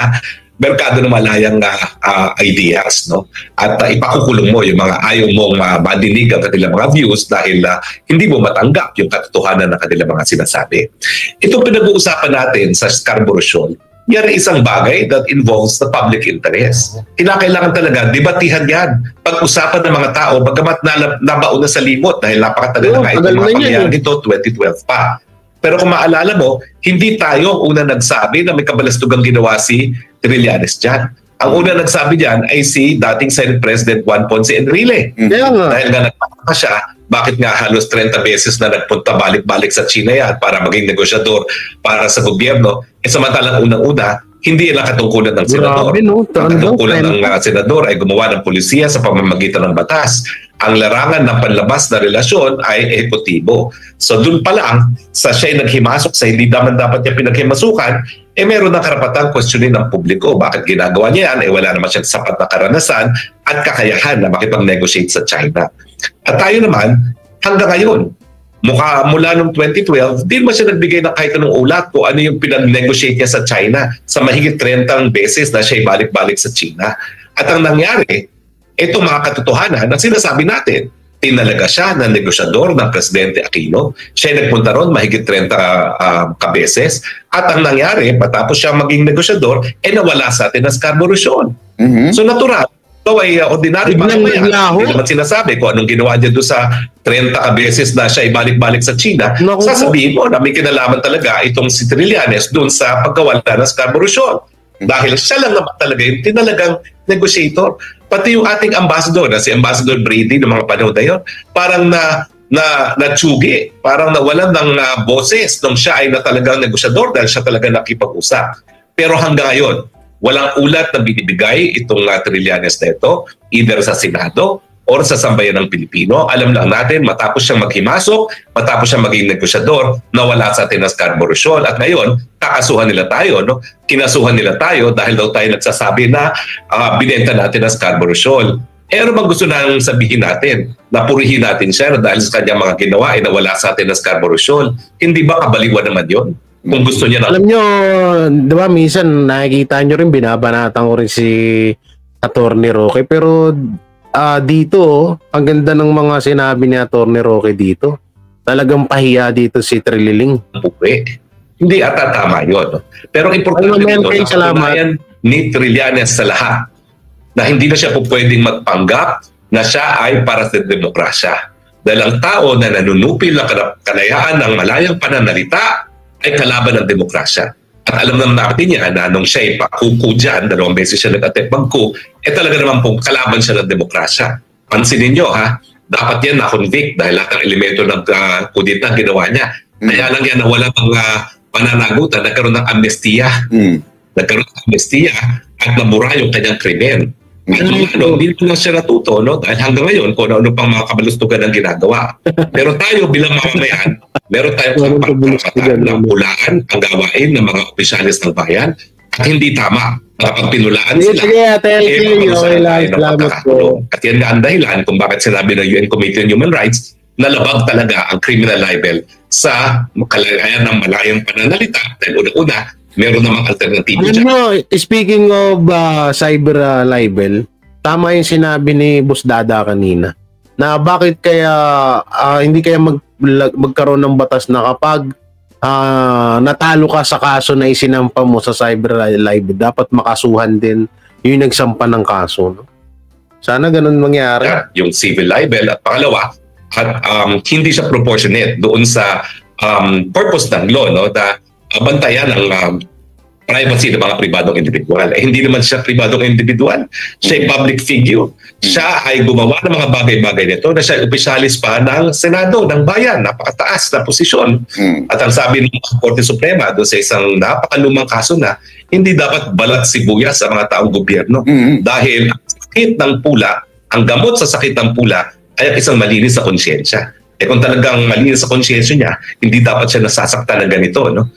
merkado ng malayang ideas, no? At ipakukulong mo yung mga ayaw mong madinig ang kanilang mga views dahil hindi mo matanggap yung katotohanan ng kanilang mga sinasabi. Itong pinag-uusapan natin sa Scarborough Shoal, yan ay isang bagay that involves the public interest. Kinakailangan talaga, debatihan yan. Pag-usapan ng mga tao, bagamat nabaon na sa limot dahil napakatagal na nga itong mga pangyayari nito, 2012 pa. Pero kung maalala mo, hindi tayo una nagsabi na may kabalastugang ginawa si Trillanes dyan. Ang una nagsabi dyan ay si dating Senate President Juan Ponce Enrile. Dahil nga nagpapaka siya, bakit nga halos 30 beses na nagpunta balik-balik sa China yan para maging negosyador para sa gobyerno. Samantalang unang-una, hindi lang katungkulan ng senador. Ang katungkulan ng senador ay gumawa ng polisiya sa pamamagitan ng batas. Ang larangan ng panlabas na relasyon ay ehekutibo. So doon pa lang, sa siya'y naghimasok sa hindi dapat niya pinaghimasukan, meron ng karapatang questionin ng publiko. Bakit ginagawa niya yan? Wala naman siyang sapat na karanasan at kakayahan na makipag-negotiate sa China. At tayo naman, hanggang ngayon, mula noong 2012, di naman siya nagbigay ng kahit anong ulat kung ano yung pinag-negotiate niya sa China sa mahigit 30 beses na siya'y balik-balik sa China. At ang nangyari, itong mga katotohanan na sinasabi natin, tinalaga siya na negosyador ng Presidente Aquino. Siya nagpunta ron mahigit 30 kabeses. At ang nangyari, matapos siya maging negosyador, nawala sa atin ang Scarborough Shoal. So natural, ito ay ordinary mamamayan. Hindi naman sinasabi kung anong ginawa niya doon sa 30 kabeses na siya ay balik-balik sa China. Sasabihin mo na may kinalaman talaga itong si Trillanes doon sa pagkawala ng Scarborough Shoal. Dahil siya lang naman talaga yung tinalagang negotiator. Pati yung ating ambassador, na si Ambassador Brady ng mga panahon na yun, parang natsugi, parang nawalan ng boses nung siya ay na talagang negosyador dahil siya talaga nakipag-usap. Pero hanggang ngayon, walang ulat na binibigay itong Trillanes na ito, either sa Senado or sa sambayan ng Pilipino. Alam lang natin, matapos siyang maghimasok, matapos siyang maging negosyador, nawala sa atin ang Scarborough Shoal. At ngayon, kakasuhan nila tayo, no? Kinasuhan nila tayo dahil daw tayo nagsasabi na binenta natin ang Scarborough Shoal. Ano bang gusto nang sabihin natin? Napurihin natin siya dahil sa kanyang mga ginawa ay nawala sa atin ang Scarborough Shoal. Hindi ba kabaliwan naman yon? Kung gusto niya na... Alam nyo, di ba, minsan nakikita nyo rin, binabanatan ko rin si Attorney Roque, pero dito, ang ganda ng mga sinabi ni Attorney Roque dito. Talagang pahiya dito si Trililing. Hindi ata tama yun. Pero importante dito na katunayan ni Trillanes sa lahat na hindi na siya po pwedeng magpanggap na siya ay para sa demokrasya. Dahil ang tao na nanunupil ng kalayaan ng malayang pananalita ay kalaban ng demokrasya. At alam naman natin niya na nung siya ay pakuku dyan, 2 beses siya nag-attempt mag-coup, talaga naman pong kalaban siya ng demokrasya. Pansinin nyo dapat yan na-convict dahil lahat ng elemento ng kudita ginawa niya. Kaya lang yan na wala mga pananagutan, nagkaroon ng amnestiya. Nagkaroon ng amnestiya at nabura yung kanyang krimen. At hindi na siya natuto, no? Dahil hanggang ngayon, kung ano pang mga kabalustugan ang ginagawa. Pero tayo bilang mamamayan, meron tayong karapatan na pulaan ang gawain ng mga opisyalis ng bayan at hindi tama. Kapag pinulaan sila, at yan nga ang dahilan kung bakit sinabi ng UN Committee on Human Rights na labag talaga ang criminal libel sa kalayaan ng malayang pananalita. Dahil una-una, meron namang alternatibo dyan. Speaking of cyber libel, tama yung sinabi ni Boss Dada kanina na bakit kaya hindi kaya magkaroon ng batas na kapag natalo ka sa kaso na isinampa mo sa cyber libel, dapat makasuhan din yung nagsampa ng kaso. No? Sana ganun mangyari. Yung civil libel at pangalawa, at hindi siya proportionate doon sa purpose ng law, no? Na bantayan ang privacy ng mga pribadong individual. Hindi naman siya pribadong individual. Siya ay public figure. Siya ay gumawa ng mga bagay-bagay nito na siya ay opisyalis pa ng Senado, ng bayan, napakataas na posisyon. At ang sabi ng Korte Suprema doon sa isang napakalumang kaso na hindi dapat balat sibuyas sa mga taong gobyerno dahil ang sakit ng pula, ang gamot sa sakit ng pula ay isang malinis na konsyensya. Kung talagang malinis sa konsyensya niya, hindi dapat siya nasasaktan ng ganito, no?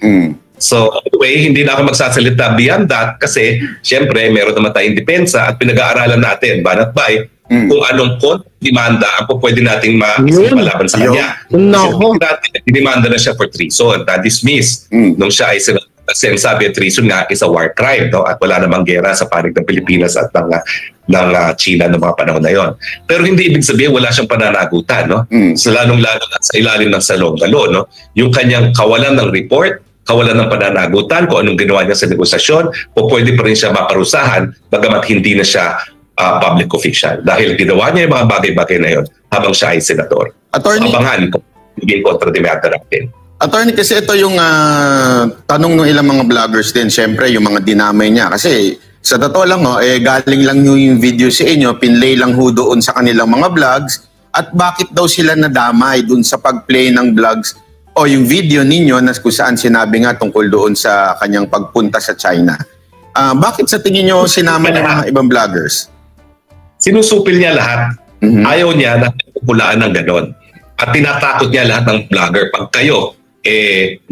So anyway, hindi na ako magsasalita beyond that kasi siyempre meron naman tayong depensa at pinag-aaralan natin banat bay kung anong demanda ang pwede nating mapalaban sa kanya. Dinimanda na siya for treason, na-dismiss nung siya ay kasi ang sabi at treason nga is a war crime, no? At wala namang gera sa panig ng Pilipinas at ng China noong mga panahon na yon. Pero hindi ibig sabihin wala siyang pananagutan, no? So lalong-lalo sa ilalim ng salong-galo, no? Yung kanyang kawalan ng report, kawalan ng pananagutan kung anong ginawa niya sa negosasyon, o pwede pa rin siya maparusahan bagamat hindi na siya public official dahil ginawa niya yung mga bagay-bagay na yon habang siya ay senador. Attorney, abangan kung hindi kontra de meata natin. Attorney, kasi ito yung tanong ng ilang mga vloggers din, syempre yung mga dinamay niya. Kasi sa totoo lang, galing lang yung video sa inyo, pinlay lang ho doon sa kanilang mga vlogs. At bakit daw sila nadamay doon sa pag-play ng vlogs o yung video ninyo na kung saan sinabi nga tungkol doon sa kanyang pagpunta sa China? Bakit sa tingin nyo sinama ng mga ibang vloggers? Sinusupil niya lahat. Ayaw niya na pupulaan ng ganon. At tinatakot niya lahat ng vlogger. Pag kayo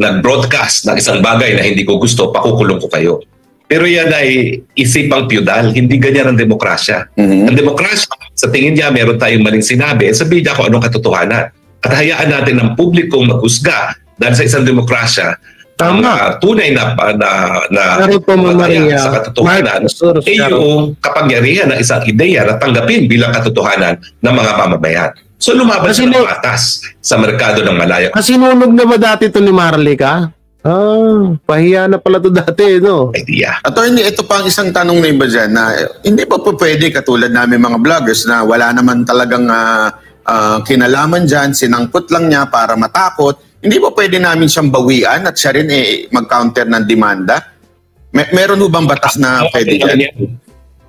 nag-broadcast ng isang bagay na hindi ko gusto, pakukulong ko kayo. Pero yan ay isipang feudal, hindi ganyan ang demokrasya. Ang demokrasya, sa tingin niya, meron tayong maling sinabi, sabihin niya kung anong katotohanan. At hayaan natin ng publikong maghusga dahil sa isang demokrasya, tunay na sa katotohanan ay yung kapangyarihan ng isang ideya na tanggapin bilang katotohanan ng mga mamamayan. So lumaban sa batas sa merkado ng Malaya. Sinunog na ba dati ito ni Marlica? Pahiya na pala ito dati, no? Idea. Attorney, ito pa ang isang tanong na iba dyan na hindi pa po pwede katulad namin mga vloggers na wala naman talagang kinalaman dyan, sinangkot lang niya para matakot. Hindi pa pwede namin siyang bawian at siya rin mag-counter ng demanda? Meron ho bang batas na pwede dyan?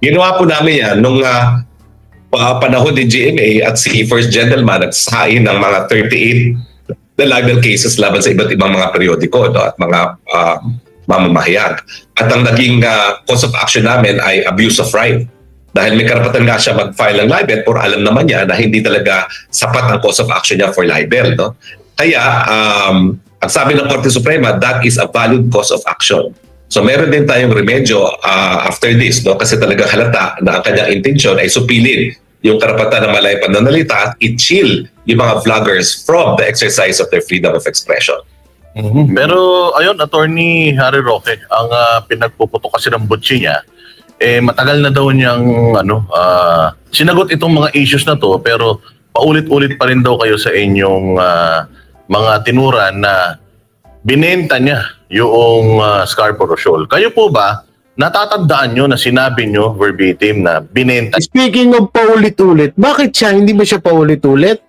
Ginawa po namin yan nung panahon ni GMA at si First Gentleman at sain ng mga 38 na legal cases laban sa iba't ibang mga periodiko, no, at mga mamamahayag. At ang naging cause of action namin ay abuse of right. Dahil may karapatan nga siya mag-file ng libel pero alam naman niya na hindi talaga sapat ang cause of action niya for libel. No? Kaya, ang sabi ng Korte Suprema, that is a valid cause of action. So meron din tayong remedyo after this, no? Kasi talagang halata na ang kanyang intensyon ay supilin yung karapatan ng malay pananalita at i-chill yung mga vloggers from the exercise of their freedom of expression. Pero ayun, Attorney Harry Roque, ang pinagpuputok kasi ng butsi niya, matagal na daw niyang sinagot itong mga issues na to, pero paulit-ulit pa rin daw kayo sa inyong mga tinuran na binenta niya yung Scarborough Shoal. Kayo po ba, natatandaan nyo na sinabi nyo verbatim na binenta? Speaking of paulit-ulit, bakit siya? Hindi ba siya paulit-ulit?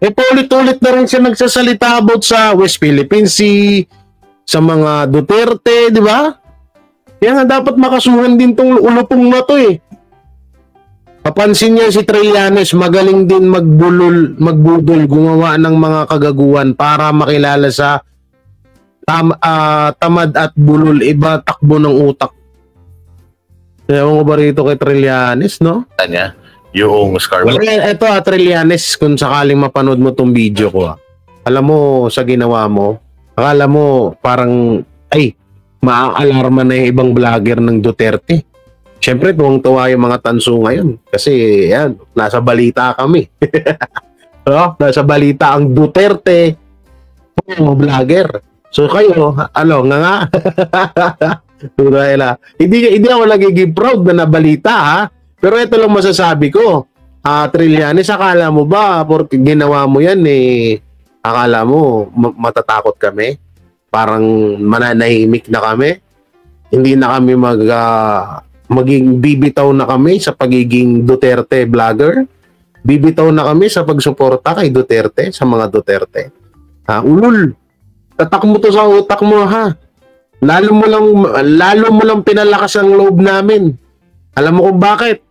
Paulit-ulit na rin siya nagsasalita about sa West Philippine Sea, sa mga Duterte, di ba? Kaya nga dapat makasuhan din tong ulupong na to Papansin niya si Trillanes, magaling din magbudol, gumawa ng mga kagaguhan para makilala sa tamad at bulol, iba takbo ng utak. Ewan ko ba rito kay Trillanes, no? Kanya, yung Scarborough. Ito Trillanes, kung sakaling mapanood mo tong video ko. Alam mo, sa ginawa mo, akala mo parang, maaalarma na yung ibang vlogger ng Duterte. Siyempre, tuwang-tuwa yung mga tanso ngayon. Kasi, yan, nasa balita kami. Nasa balita ang Duterte, mga vlogger. So kayo, nga. Hindi ako nagiging proud na nabalita, ha? Pero ito lang masasabi ko. Trillanes, akala mo ba, porque ginawa mo yan, akala mo matatakot kami? Parang mananahimik na kami? Hindi na kami maging bibitaw na kami sa pagiging Duterte vlogger? Bibitaw na kami sa pagsuporta kay Duterte, sa mga Duterte? Ulul! Tatak mo to sa utak mo, ha? Lalo mo lang pinalakas ang loob namin. Alam mo kung bakit?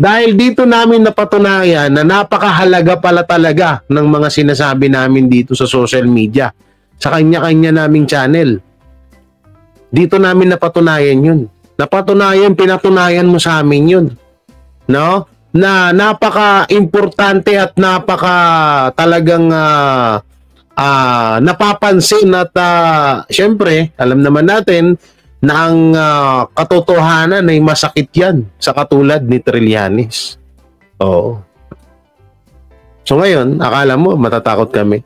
Dahil dito namin napatunayan na napakahalaga pala talaga ng mga sinasabi namin dito sa social media, sa kanya-kanya naming channel. Dito namin napatunayan yun. Pinatunayan mo sa amin yun. No? Na napaka-importante at talagang napapansin at syempre, alam naman natin na ang katotohanan ay masakit yan sa katulad ni Trillanes. Oo. So ngayon, akala mo matatakot kami?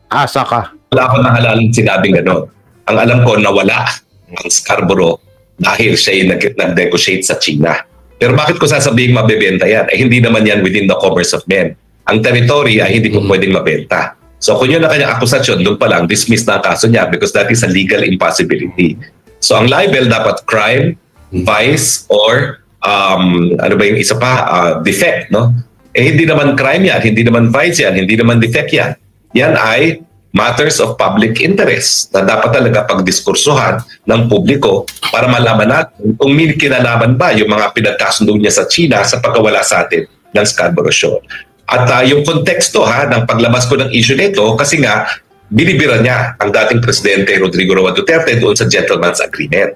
Asa ka. Wala ako nahalalang sinabing gano'n. Ang alam ko, nawala ang Scarborough dahil siya yung nag-negotiate sa China. Pero bakit ko sasabihin mabebenta yan? Hindi naman yan within the commerce of men. Ang territory ay hindi ko pwedeng mabenta. So kung yun ang kanyang akusasyon, doon pa lang, dismiss na ang kaso niya because that is a legal impossibility. So ang libel dapat crime, vice, or yung isa pa, defect, no? Hindi naman crime yan, hindi naman vice yan, hindi naman defect yan. Yan ay matters of public interest na dapat talaga pagdiskursuhan ng publiko para malaman natin kung may kinalaman ba yung mga pinagkasundo niya sa China sa pagkawala sa atin ng Scarborough Shoal. At yung konteksto ng paglabas ko ng issue nito kasi nga binibira niya ang dating Presidente Rodrigo Roa Duterte doon sa Gentleman's Agreement.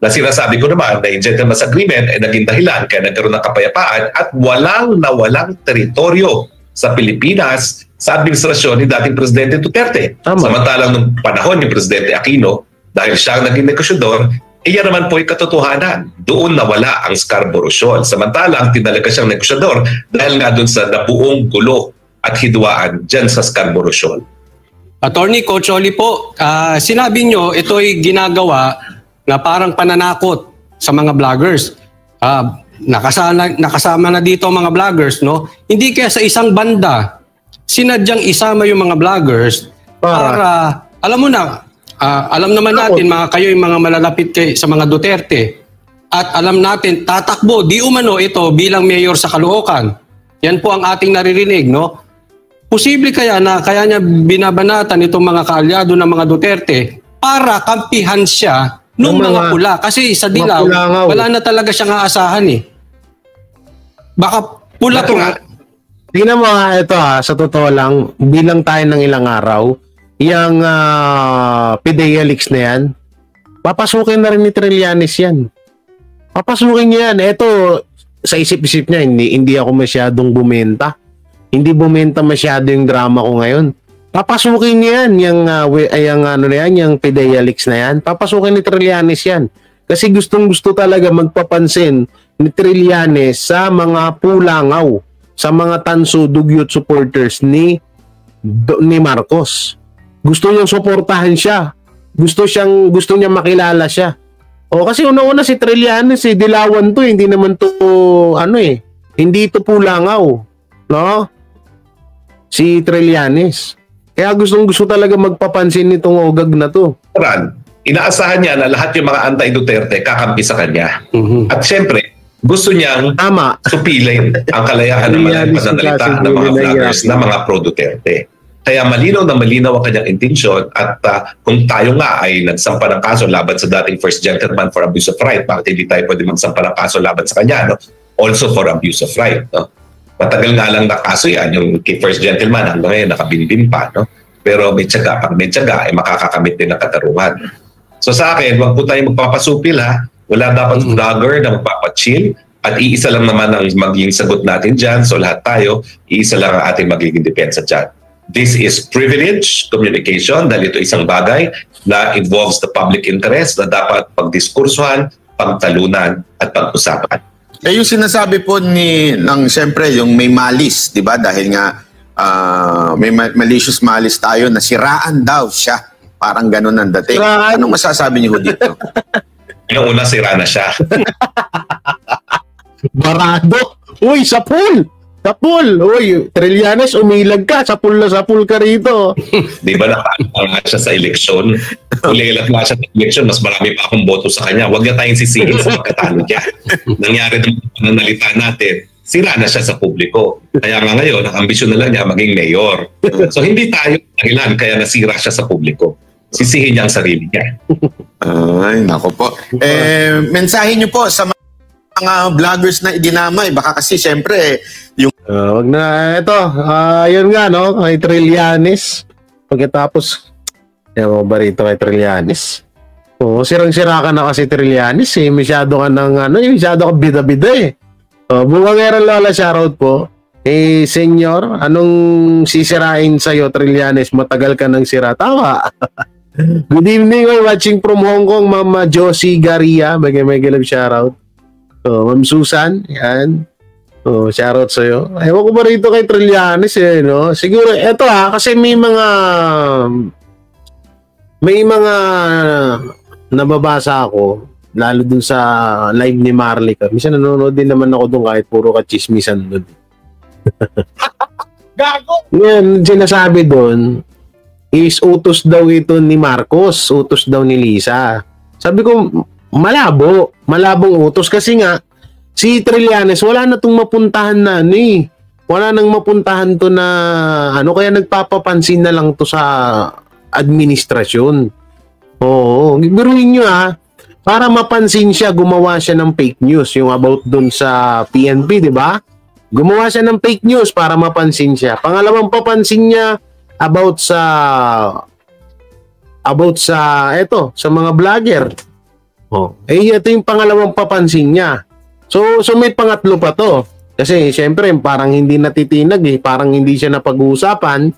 Na sinasabi ko naman na yung Gentleman's Agreement ay naging dahilan kaya nagkaroon ng kapayapaan at walang teritoryo sa Pilipinas sa administrasyon ni dating Presidente Duterte. Tama. Samantalang nung panahon ni Presidente Aquino, dahil siya ang naging negosyador, iyan naman po ay katotohanan. Doon nawala ang Scarborough Shoal. Samantalang tinalaga siyang negosyador dahil nga doon sa nabuong gulo at hidwaan dyan sa Scarborough Shoal. Attorney Coach Oli po, sinabi nyo ito'y ginagawa na parang pananakot sa mga vloggers. Nakasama na dito ang mga vloggers, no? Hindi kaya sa isang banda sinadyang isama yung mga vloggers para alam mo na, alam naman natin kayo yung mga malalapit sa mga Duterte at alam natin tatakbo di umano ito bilang mayor sa Caloocan. Yan po ang ating naririnig, no? Posible kaya niya binabanatan itong mga kaalyado ng mga Duterte para kampihan siya nung mga pula. Kasi sa Dilaw, wala na talaga siyang aasahan eh. Baka pula to nga. Tingnan mo ito sa totoo lang, bilang tayo ng ilang araw, yung PDEA leaks na yan, papasukin na rin ni Trillanes yan. Papasukin niya yan. Ito, sa isip-isip niya, hindi ako masyadong bumenta. Hindi bumenta masyado yung drama ko ngayon. Papasukin niya yan, yung PDEA leaks na yan. Papasukin ni Trillanes yan. Kasi gustong-gusto talaga magpapansin ni Trillanes sa mga pulangaw, sa mga tanso dugyot supporters ni Marcos. Gusto niyang suportahan siya. Gusto niya makilala siya. Kasi una-una si Trillanes, Dilawan to, hindi naman to hindi to pulangaw, no? Si Trillanes. Kaya gustong-gusto talaga magpapansin nitong ogag na to. Inaasahan niya na lahat yung mga anti-Duterte kakampi sa kanya. At syempre, gusto niyang supilin ang kalayaan ng mga pananalita ng mga vloggers na mga pro-Duterte. Kaya malinaw na malinaw ang kanyang intensyon at kung tayo nga ay nagsampa ng kaso laban sa dating First Gentleman for abuse of right, bakit hindi tayo pwede magsampa ng kaso laban sa kanya? No? Also for abuse of right. No? Matagal nga lang na kaso yan, yung First Gentleman hanggang ngayon nakabinbin pa. No? Pero may tiyaga, pag may tiyaga, ay makakakamit din ng katarungan. So sa akin, wag po tayo magpapasupil ha. Wala dapat vlogger na magpapachill at iisa lang naman ang magiging sagot natin dyan. So lahat tayo, iisa lang ang ating magiging depensa dyan. This is privileged communication dahil ito isang bagay na involves the public interest na dapat pagdiskursuhan, pagtalunan at pag-usapan. Yung sinasabi po siyempre yung may malis, di ba? Dahil nga may malicious malice tayo na siraan daw siya. Parang ganun ang dating. Anong masasabi niyo dito? Yung una, sira na siya. Barado! Uy, sa pool! Sa pool! Uy, Trillanes, umilag ka. Sa pool ka rito. Di ba nakakala siya sa eleksyon? Ulilat nga siya sa eleksyon, mas marami pa akong boto sa kanya. Huwag na tayong sisihin sa pagkatalo niya. Nangyari naman ang pananalita natin sira na siya sa publiko. Kaya nga ngayon, ang ambisyon na lang niya maging mayor. So hindi tayo dahilan kaya nasira siya sa publiko. Sisihin niya ang sarili niya. Ay, nako po. Mensahe niyo po sa mga vloggers na idinamay. Baka kasi siyempre, yung... wag na, ito, yun nga, no, kay Trillanes. Pagkatapos, yan mo ba rito kay Trillanes? Sirang-sira ka na kasi Trillanes, eh. Masyado ka ng, masyado ka bida-bida, eh. Bungangera Lola, shoutout po. Senyor, anong sisirain sa'yo, Trillanes? Matagal ka nang sira. Tama. Good evening, we're watching from Hong Kong, Mama Josie Garia. May love shoutout. Ma'am Susan, yan. Shoutout sa'yo. Ewan ko ba rito kay Trillanes, eh, no? Siguro, eto kasi may mga nababasa ako, lalo dun sa live ni Marlica. Minsan nanonood din naman ako dun kahit puro ka-chismisan dun. Gago! Ngayon, sinasabi dun, is utos daw ito ni Marcos, utos daw ni Lisa. Sabi ko, malabong utos kasi nga si Trillanes wala na tong mapuntahan na wala nang mapuntahan to na kaya nagpapapansin na lang to sa administrasyon. Biruin nyo para mapansin siya, gumawa siya ng fake news yung about dun sa PNP, di ba? Gumawa siya ng fake news para mapansin siya. Pangalawang papansin niya about sa mga vlogger. Ito yung pangalawang papansin niya. So may pangatlo pa to. Kasi syempre parang hindi natitinag, parang hindi siya napag-uusapan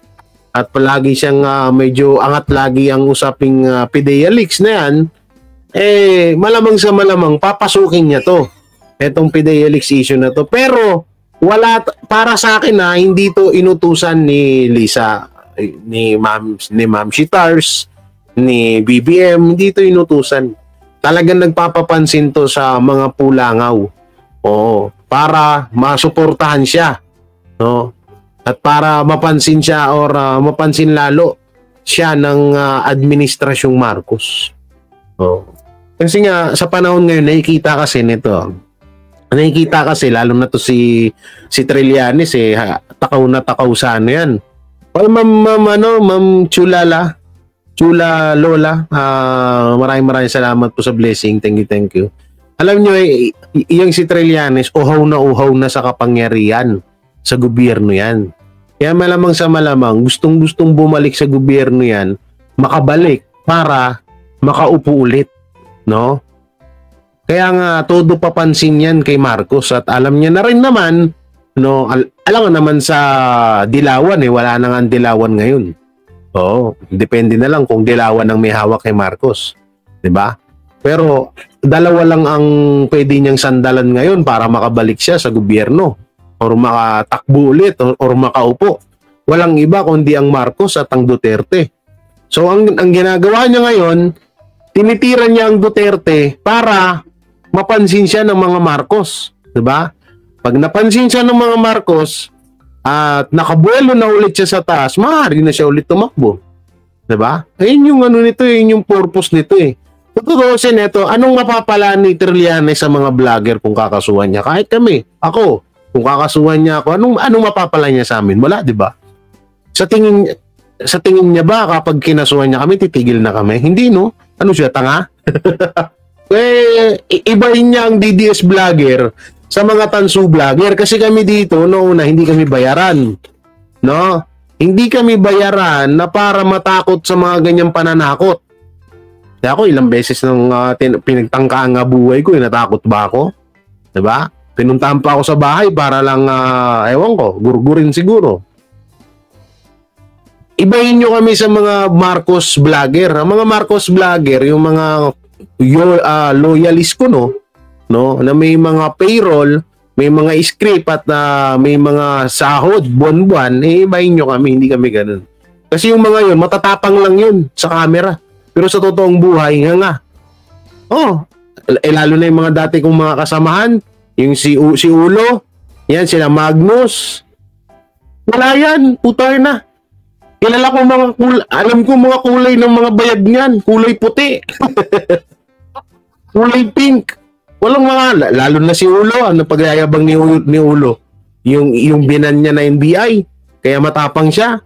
at palagi siyang medyo angat lagi ang usaping PDEA leaks na yan. Malamang sa malamang papasukin niya to. Etong PDEA leaks issue na to. Pero wala, para sa akin hindi to inutusan ni Lisa, ni Ma'am Shitars, ni BBM, hindi to inutusan. Talagang nagpapapansin to sa mga pulangaw. Para masuportahan siya, no? At para mapansin siya or mapansin lalo siya ng administrasyong Marcos. Kasi nga sa panahon ngayon nakikita kasi lalo na to si Trillanes, takaw na takaw sa yan. Ma'am Chula Lola, maraming salamat po sa blessing. Thank you. Alam nyo, yung si Trillanes, uhaw na sa kapangyarihan sa gobyerno yan. Kaya malamang sa malamang, gustong bumalik sa gobyerno yan, makabalik para makaupo ulit, no? Kaya nga, todo papansin yan kay Marcos at alam niya na rin naman, no? Alam nga naman sa Dilawan, wala na nga ang Dilawan ngayon. Depende na lang kung Dilawan ang may hawak kay Marcos. 'Di ba? Pero dalawa lang ang pwede niyang sandalan ngayon para makabalik siya sa gobyerno or makatakbo ulit or makaupo. Walang iba kundi ang Marcos at ang Duterte. So ang ginagawa niya ngayon, tinitira niya ang Duterte para mapansin siya ng mga Marcos, 'di ba? Pag napansin siya ng mga Marcos at nakabuelo na ulit siya sa taas, maaari na siya ulit tumakbo. 'Di ba? Ayun yung nito, yun yung purpose nito Tuturusin ito, anong mapapala ni Trillanes sa mga vlogger kung kakasuhan niya? Kahit kami, ako, kung kakasuhan niya ako, anong mapapala niya sa amin? Wala, 'di ba? Sa tingin niya ba kapag kinasuhan niya kami, titigil na kami? Hindi, no? Ano siya, tanga? Ibahin niya ang DDS vlogger sa mga tansu vlogger kasi kami dito noon hindi kami bayaran, no? Hindi kami bayaran na para matakot sa mga ganyang pananakot. Kaya ako ilang beses nang pinagtangkaan nga buhay ko, natakot ba ako? 'Di ba? Pinuntahan pa ako sa bahay para lang ewan ko, gurgurin siguro. Ibahin nyo kami sa mga Marcos vlogger. Ang mga Marcos vlogger, yung mga loyalist ko, no, na may mga payroll, may mga script at may mga sahod buwan-buwan, ibahin nyo kami, hindi kami ganun. Kasi yung mga yun, matatapang lang yun sa camera. Pero sa totoong buhay, nga. Lalo na yung mga dati kong mga kasamahan, yung si Ulo, yan, sila Magnus. Wala yan, putar na. Kilala ko alam ko mga kulay ng mga bayag niyan, kulay puti. Kulay pink. Walang mga, lalo na si Ulo, pagyayabang ni Ulo. yung binan niya na NBI. Kaya matapang siya.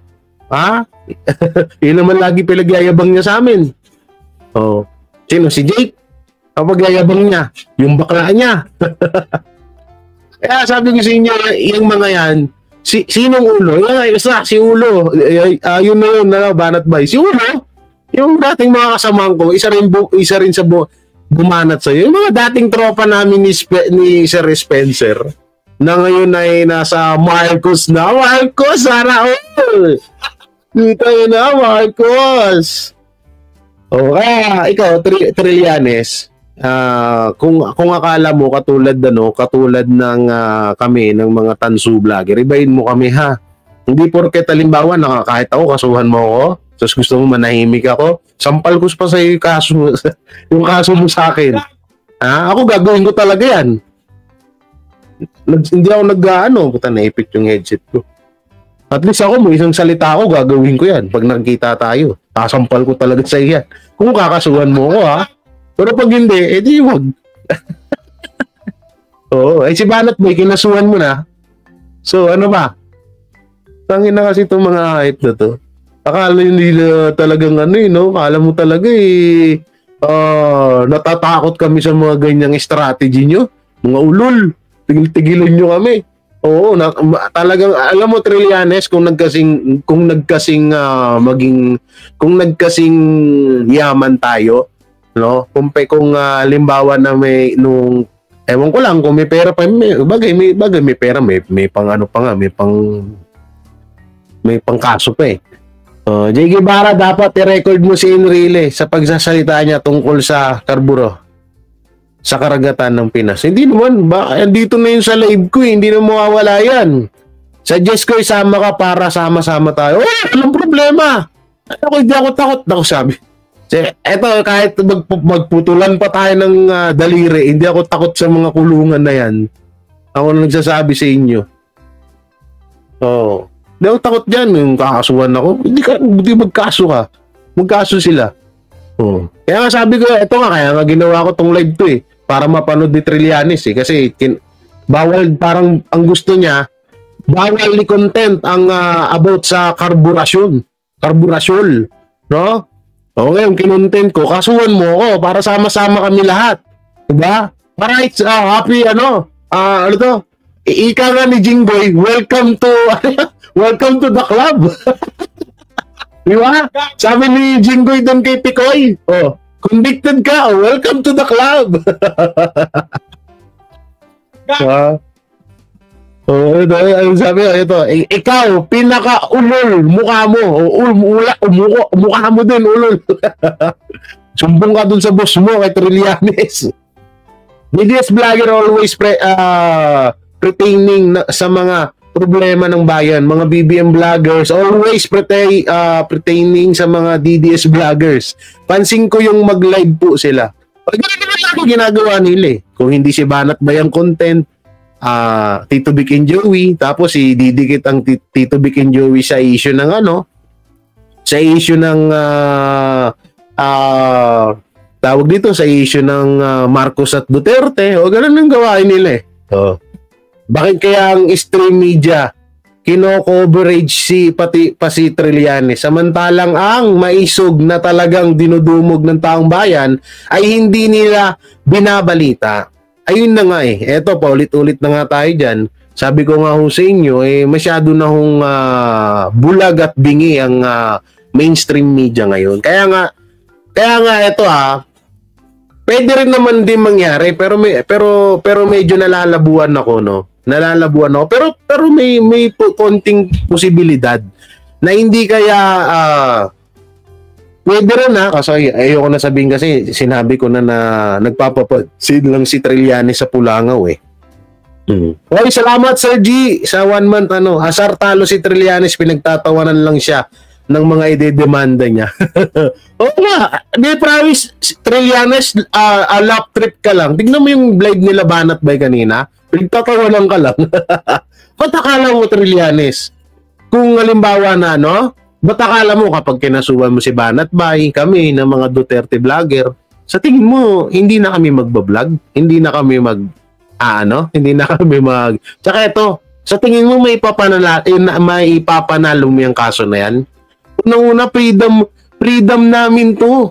Ha? Yun naman lagi pinagyayabang niya sa amin. Oh. Sino? Si Jake? Kapag yayabang niya, yung bakla niya. Kaya sabi ko sa inyo, yung mga yan, sinong ulo? Si Ulo. Yun na yun, Banat Bay. Si Ulo, yung dating mga kasamahan ko, isa rin sa bumanat sa'yo. Yung mga dating tropa namin ni Sir Spencer, na ngayon ay nasa Marcos na. Marcos, sana all! Dito yun na, Marcos! O kaya, ikaw, Trillanes, kung akala mo katulad ng kami ng mga tansu vlogger, ibahin mo kami ha. Hindi porket halimbawa kahit ako kasuhan mo ako, tapos gusto mo manahimik ako, sampal ko pa sa yung kaso mo sa akin. Ako gagawin ko talaga yan. Hindi ako puta naipit yung headset ko. At least ako mo isang salita ako gagawin ko yan. Pag nakikita tayo, kasampal ko talaga sa iyan. Kung kakasuhan mo ako ha. Pero pag hindi, edi wag. Oo, si Banat Boy, kinasuhan mo na. So, ano ba? Tangin na kasi itong mga hype na to. Akala nila talagang akala mo talaga natatakot kami sa mga ganyang strategy nyo. Mga ulol, tigil-tigilan nyo kami. Oo, talagang, alam mo Trillanes, kung nagkasing yaman tayo, no? Kung limbawa na ewan ko lang kung may pera pa, may pera, may pang pa nga, may pangkaso pa eh. J. Guevara, dapat i-record mo si Enrile sa pagsasalita niya tungkol sa karburo sa karagatan ng Pinas. Hindi naman, andito na yun sa live ko, hindi na mawawala yan. Suggest ko isama ka para sama-sama tayo. Anong problema? Hindi ako takot. Ako sabi. Eto, kahit magputulan pa tayo ng daliri, hindi ako takot sa mga kulungan na yan. Ako na nagsasabi sa inyo. Hindi ako takot dyan. Yung kakasuhan ako, hindi magkaso ka. Magkaso sila. Kaya nga sabi ko, kaya nga ginawa ko tong live to eh. Para mapanood ni Trillanes eh. Kasi bawal, parang ang gusto niya, bawal ni content ang about sa karburasyon. No? Ngayon, kinontent ko, kasuhan mo ako para sama-sama kami lahat. Diba? Para it's happy, ika nga ni Jingboy, welcome to the club. Diba? Sabi ni Jingboy doon kay Picoy, convicted ka, welcome to the club. Sabi ito, ikaw, pinaka-ulol, mukha mo, mukha mo din, ulol. Sumbong ka dun sa boss mo, kay Trillanes. DDS vlogger always pertaining sa mga problema ng bayan. Mga BBM vloggers always pertaining sa mga DDS vloggers. Pansin ko yung mag-live po sila. Ganun naman ako ginagawa nila eh. Kung hindi si Banat Bayang content, Tito Vic and Joey, tapos didikit ang Tito Vic and Joey sa issue ng sa issue ng tawag dito, sa issue ng Marcos at Duterte. Ganun ang gawain nila eh. Bakit kaya ang stream media kino-coverage pa si Trillanes, samantalang ang maisog na talagang dinudumog ng taong bayan ay hindi nila binabalita? Ayun na nga eh. Eto, paulit-ulit na nga tayo dyan. Sabi ko nga ho sa inyo, masyado na hong bulag at bingi ang mainstream media ngayon. Kaya nga eto pwede rin naman din mangyari, pero medyo nalalabuan ako, no? Pero may konting posibilidad na hindi kaya pwede rin kasi ayoko na sabihin kasi sinabi ko na nagpapapansin lang si Trillanes sa Pulangaw eh. Okay, salamat Sir G sa 1 month asar talo si Trillanes, pinagtatawanan lang siya ng mga idedemanda niya. Oo nga, di promise Trillanes, lap trip ka lang. Tignan mo yung live nila Banat Bay kanina, pinagtatawanan ka lang. Ba't akala mo Trillanes? Kung halimbawa na ba't akala mo kapag kinasuhan mo si Banat Bay, kami na mga Duterte vlogger, sa tingin mo, hindi na kami magbablog? Hindi na kami tsaka ito, Sa tingin mo may ipapanalo mo yung kaso na yan? Unang-una, freedom namin to.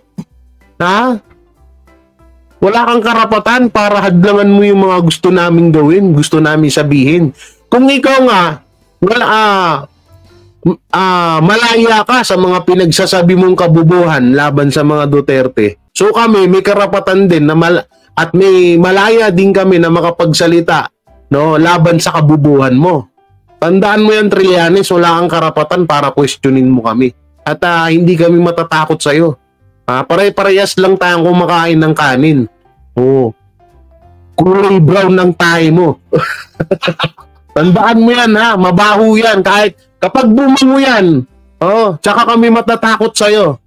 Ha? Wala kang karapatan para hadlangan mo yung mga gusto naming gawin, gusto namin sabihin. Kung ikaw nga, malaya ka sa mga pinagsasabi mong kabubuhan laban sa mga Duterte, so kami may karapatan din na at may malaya din kami na makapagsalita, no, laban sa kabubuhan mo. Tandaan mo yan, Trillanes, wala kang karapatan para questionin mo kami. At hindi kami matatakot sa'yo. Pare-parehas lang tayong kumakain ng kanin. Oo. Kulay brown ng tayo mo. Tandaan mo yan, ha? Mabaho yan. Kahit kapag bumango yan, tsaka kami matatakot sa'yo.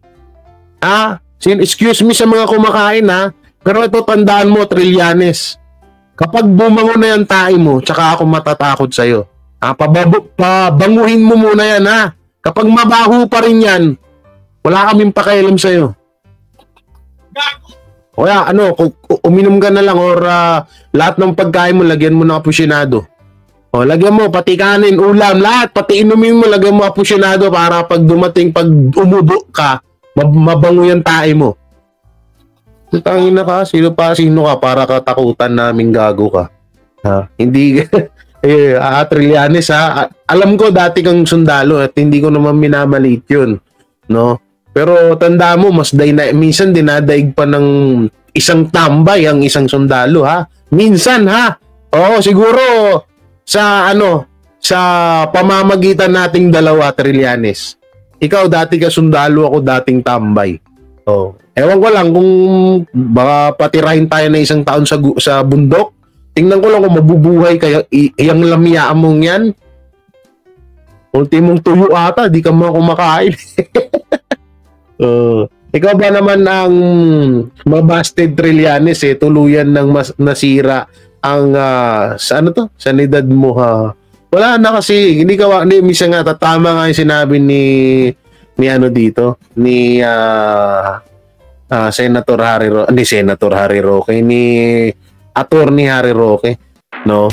Ha? Excuse me sa mga kumakain, ha? Pero ito, tandaan mo, Trillanes. Kapag bumango na yan tayo mo, tsaka ako matatakot sa'yo. Pabanguhin mo muna yan, ha? Kapag mabaho pa rin yan, wala kaming pakialam sa'yo. O kaya, uminom ka na lang or lahat ng pagkain mo, lagyan mo ng apusyonado. O, lagyan mo, pati kanin, ulam, lahat, pati inumin mo, lagyan mo apusyonado para pag dumating, pag umubo ka, mabango yung tae mo. Tangin na ka, sino ka para katakutan naming gago ka. Ha? Hindi, Trillanes, ha? Alam ko dati kang sundalo at hindi ko naman minamaliit yun. No? Pero tanda mo, minsan dinadaig pa ng isang tambay ang isang sundalo, ha? Minsan, ha? Oo, siguro sa pamamagitan nating dalawa, Trillanes. Ikaw dati ka sundalo, ako dating tambay. Oh. Ewan ko lang kung baka patirahin tayo na isang taon sa bundok. Tingnan ko lang kung mabubuhay kayo iyang lamyaan mong yan. Ultimong tuyo ata, di ka mga kumakain. Ikaw ba naman ang mabasted, Trillanes, tuluyan ng nasira ang sanidad mo, ha? Wala na kasi, misa nga, tatama nga yung sinabi ni Senator Harry Roque, ni Attorney Harry Roque, no?